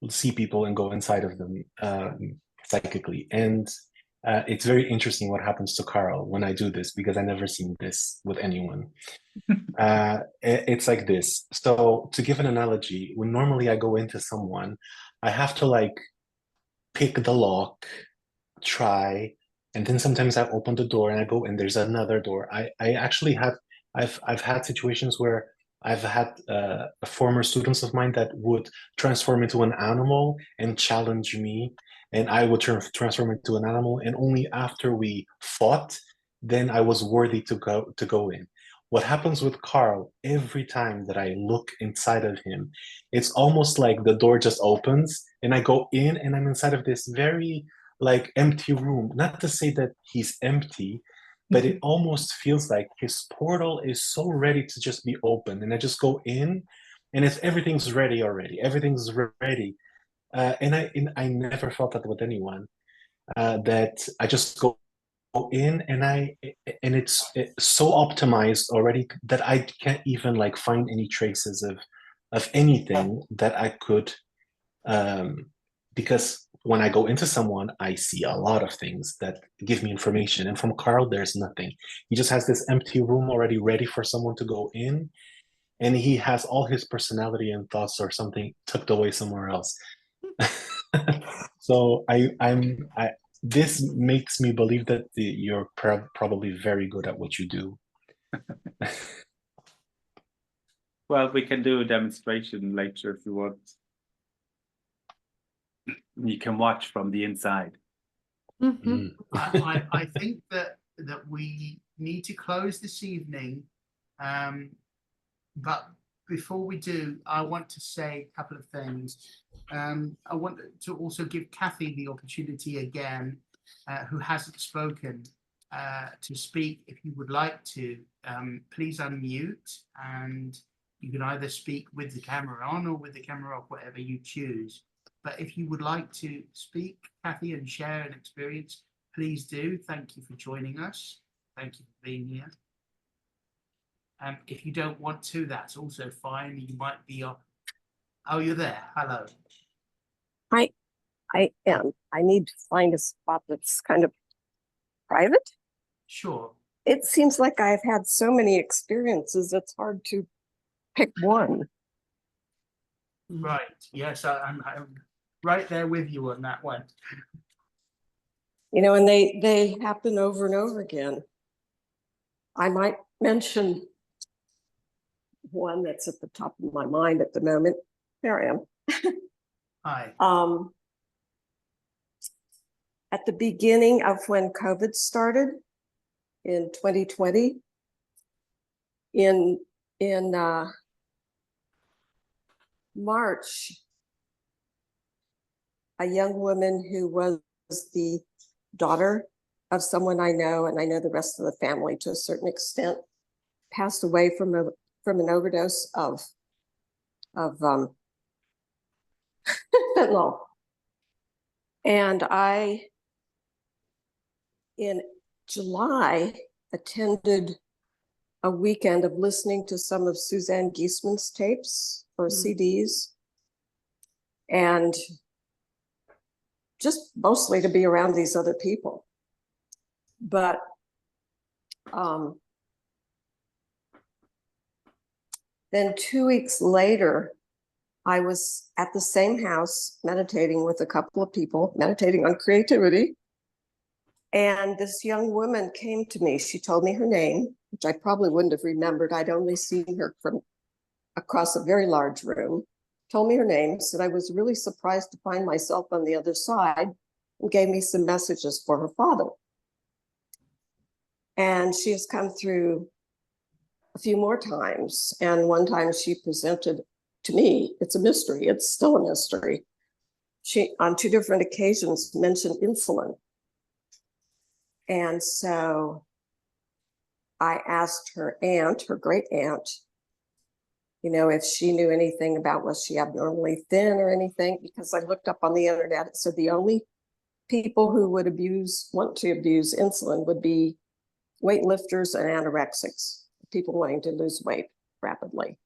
B: see people and go inside of them psychically, and it's very interesting what happens to Carl when I do this, because I never seen this with anyone. It's like this. So to give an analogy, when normally I go into someone, I have to like pick the lock, try, and then sometimes I open the door and I go and there's another door. I actually have I've had situations where I've had former students of mine that would transform into an animal and challenge me, and I would transform into an animal, and only after we fought, then I was worthy to go in. What happens with Carl every time that I look inside of him, it's almost like the door just opens and I go in and I'm inside of this very like empty room. Not to say that he's empty, but it almost feels like his portal is so ready to just be open, and I just go in and it's everything's ready already. Everything's ready. And I never felt that with anyone. That I just go in and it's so optimized already that I can't even like find any traces of anything that I could because when I go into someone, I see a lot of things that give me information. And from Carl, there's nothing. He just has this empty room already ready for someone to go in, and he has all his personality and thoughts or something tucked away somewhere else. So I this makes me believe that you're probably very good at what you do.
C: Well, we can do a demonstration later if you want. You can watch from the inside.
D: Mhm.
A: I think that we need to close this evening, but before we do, I want to say a couple of things. I want to also give Kathy the opportunity again, who hasn't spoken, to speak. If you would like to, please unmute, and you can either speak with the camera on or with the camera off, whatever you choose. But if you would like to speak, Kathy, and share an experience, please do. Thank you for joining us. Thank you for being here. If you don't want to, that's also fine. You might be on. Oh, you're there. Hello.
E: I am. I need to find a spot that's kind of private.
A: Sure.
E: It seems like I've had so many experiences, it's hard to pick one.
A: Right. Yes, I'm right there with you on that one.
E: You know, and they happen over and over again. I might mention one that's at the top of my mind at the moment. There I am.
A: Hi.
E: At the beginning of when COVID started in 2020, in March, a young woman who was the daughter of someone I know, and I know the rest of the family to a certain extent, passed away from an overdose of fentanyl. And I, in July, attended a weekend of listening to some of Suzanne Gieseman's tapes or CDs, and just mostly to be around these other people. But then 2 weeks later, I was at the same house meditating with a couple of people, meditating on creativity. And this young woman came to me. She told me her name, which I probably wouldn't have remembered. I'd only seen her from across a very large room. Told me her name, said I was really surprised to find myself on the other side, and gave me some messages for her father. And she has come through a few more times. And one time she presented to me, it's a mystery, it's still a mystery. She, on 2 different occasions, mentioned insulin. And so I asked her aunt, her great aunt, you know, if she knew anything about, was she abnormally thin or anything? Because I looked up on the internet, it said the only people who would want to abuse insulin would be weightlifters and anorexics, people wanting to lose weight rapidly.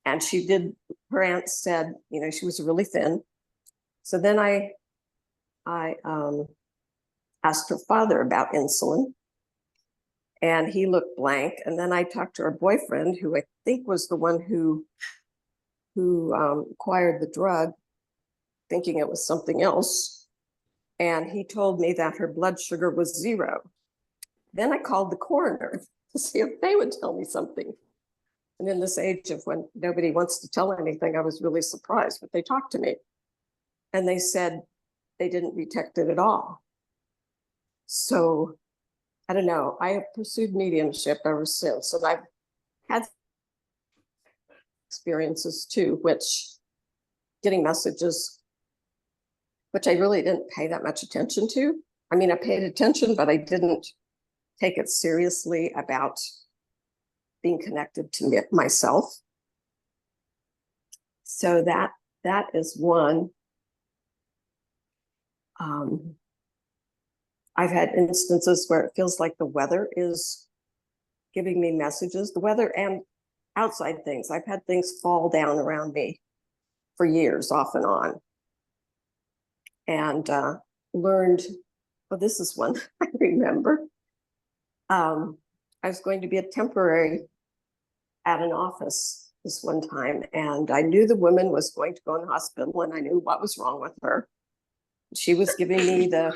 E: And she did, her aunt said, you know, she was really thin. So then I asked her father about insulin, and he looked blank. And then I talked to her boyfriend, who I think was the one who acquired the drug, thinking it was something else. and he told me that her blood sugar was 0. Then I called the coroner to see if they would tell me something. And in this age of when nobody wants to tell anything, I was really surprised, but they talked to me. And they said they didn't detect it at all. So I don't know. I have pursued mediumship ever since. And I've had experiences too, which getting messages, which I really didn't pay that much attention to. I mean, I paid attention, but I didn't take it seriously about being connected to myself. So that is one. I've had instances where it feels like the weather is giving me messages, the weather and outside things. I've had things fall down around me for years, off and on. And learned, well, this is one I remember. I was going to be a temporary at an office this one time, and I knew the woman was going to go in the hospital, and I knew what was wrong with her. She was giving me the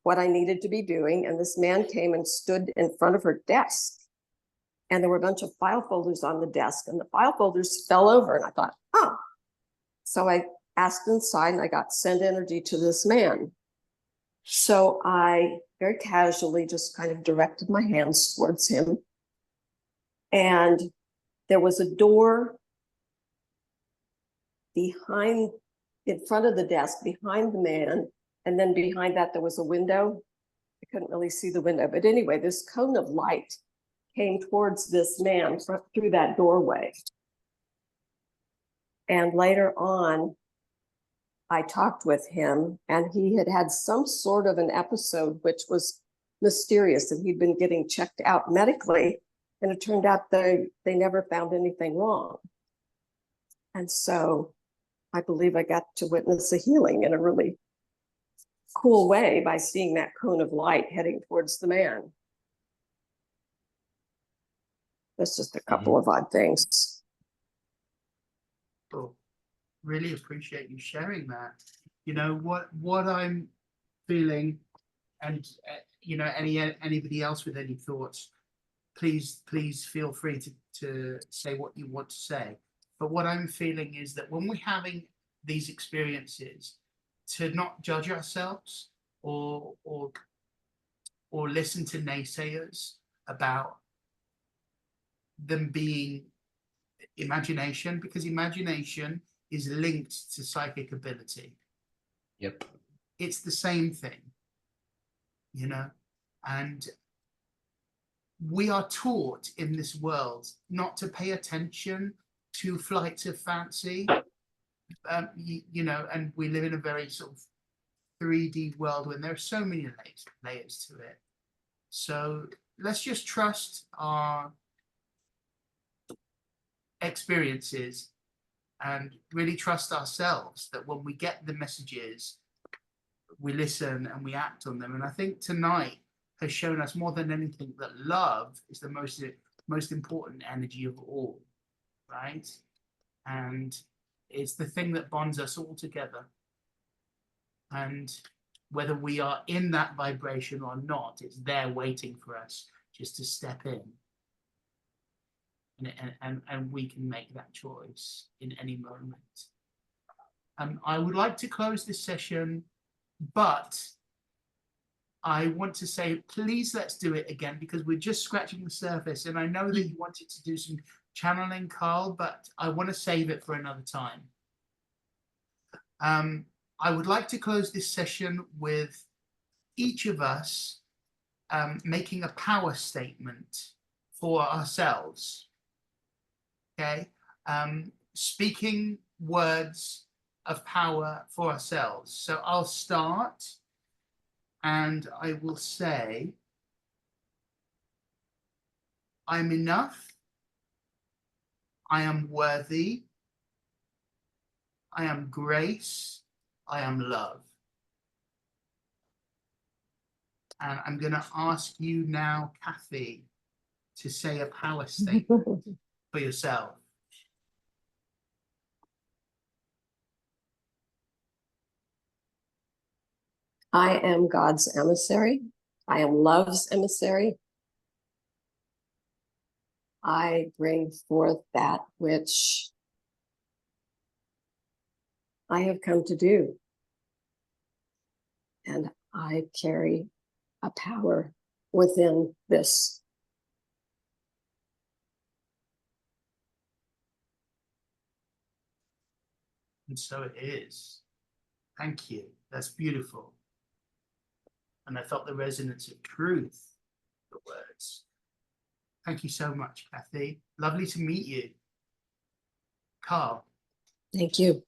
E: what I needed to be doing, and this man came and stood in front of her desk, and there were a bunch of file folders on the desk, and the file folders fell over, and I thought, oh. So I asked inside, and I got sent energy to this man. So I very casually just kind of directed my hands towards him. And there was a door behind, in front of the desk, behind the man. And then behind that, there was a window. I couldn't really see the window. But anyway, this cone of light came towards this man through that doorway. And later on, I talked with him, and he had had some sort of an episode which was mysterious, and he'd been getting checked out medically, and it turned out they never found anything wrong. And so I believe I got to witness a healing in a really cool way by seeing that cone of light heading towards the man. That's just a couple of odd things.
A: Cool. Really appreciate you sharing that. You know what I'm feeling, and you know, anybody else with any thoughts, please feel free to say what you want to say. But what I'm feeling is that when we're having these experiences, to not judge ourselves or listen to naysayers about them being imagination, because imagination is linked to psychic ability.
B: Yep.
A: It's the same thing, you know, and we are taught in this world not to pay attention to flights of fancy, you know, and we live in a very sort of 3D world when there are so many layers to it. So let's just trust our experiences and really trust ourselves that when we get the messages, we listen and we act on them. And I think tonight has shown us more than anything that love is the most important energy of all, right? And it's the thing that bonds us all together. And whether we are in that vibration or not, it's there waiting for us just to step in. And we can make that choice in any moment. I would like to close this session, but I want to say, please let's do it again, because we're just scratching the surface. And I know that you wanted to do some channeling, Carl, but I want to save it for another time. I would like to close this session with each of us making a power statement for ourselves. Okay, speaking words of power for ourselves. So I'll start and I will say, I'm enough, I am worthy, I am grace, I am love. And I'm going to ask you now, Kathy, to say a power statement for yourself.
E: I am God's emissary. I am love's emissary. I bring forth that which I have come to do. And I carry a power within this.
A: And so it is. Thank you. That's beautiful. And I felt the resonance of truth, the words. Thank you so much, Kathy. Lovely to meet you. Carl.
E: Thank you.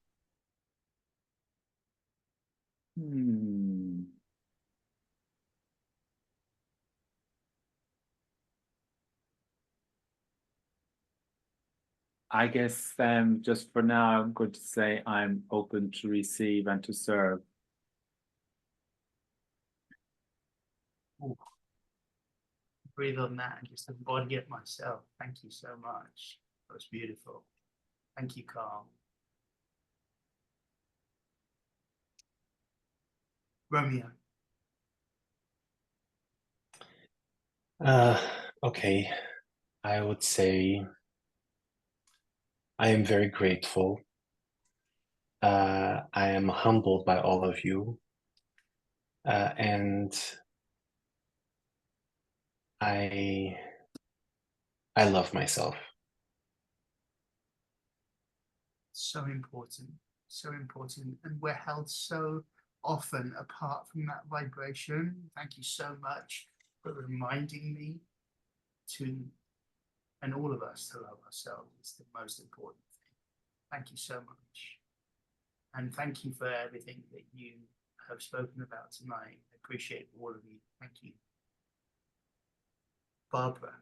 C: I guess just for now, I'm going to say I'm open to receive and to serve.
A: Ooh. Breathe on that and just embody it myself. Thank you so much. That was beautiful. Thank you, Carl. Romeo.
B: Okay, I would say I am very grateful. I am humbled by all of you. And I love myself.
A: So important, so important. And we're held so often apart from that vibration. Thank you so much for reminding me to, and all of us, to love ourselves. It's the most important thing. Thank you so much. And thank you for everything that you have spoken about tonight. I appreciate all of you. Thank you. Barbara.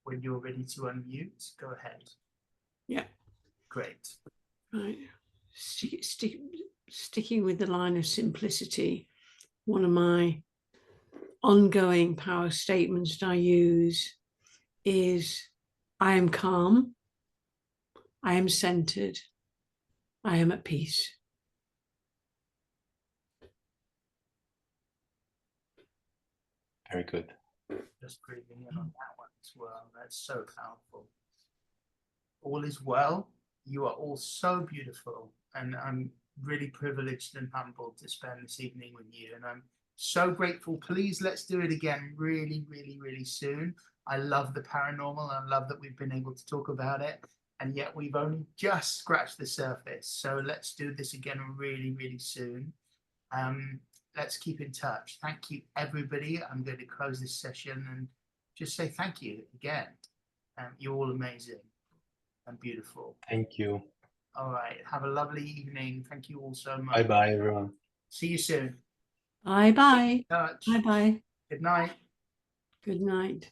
A: When you're ready to unmute, go ahead.
D: Yeah.
A: Great.
D: Right. Sticking with the line of simplicity, one of my ongoing power statements that I use is I am calm, I am centered, I am at peace.
B: Very good.
A: Just breathing in on that one as well. That's so powerful. All is well. You are all so beautiful. And I'm really privileged and humbled to spend this evening with you. And I'm so grateful. Please, let's do it again really, really, really soon. I love the paranormal. I love that we've been able to talk about it. And yet we've only just scratched the surface. So let's do this again really, really soon. Let's keep in touch. Thank you, everybody. I'm going to close this session and just say thank you again. You're all amazing and beautiful.
B: Thank you.
A: All right. Have a lovely evening. Thank you all so much.
B: Bye-bye, everyone.
A: See you soon.
D: Bye-bye.
A: Touch.
D: Bye-bye.
A: Good night.
D: Good night.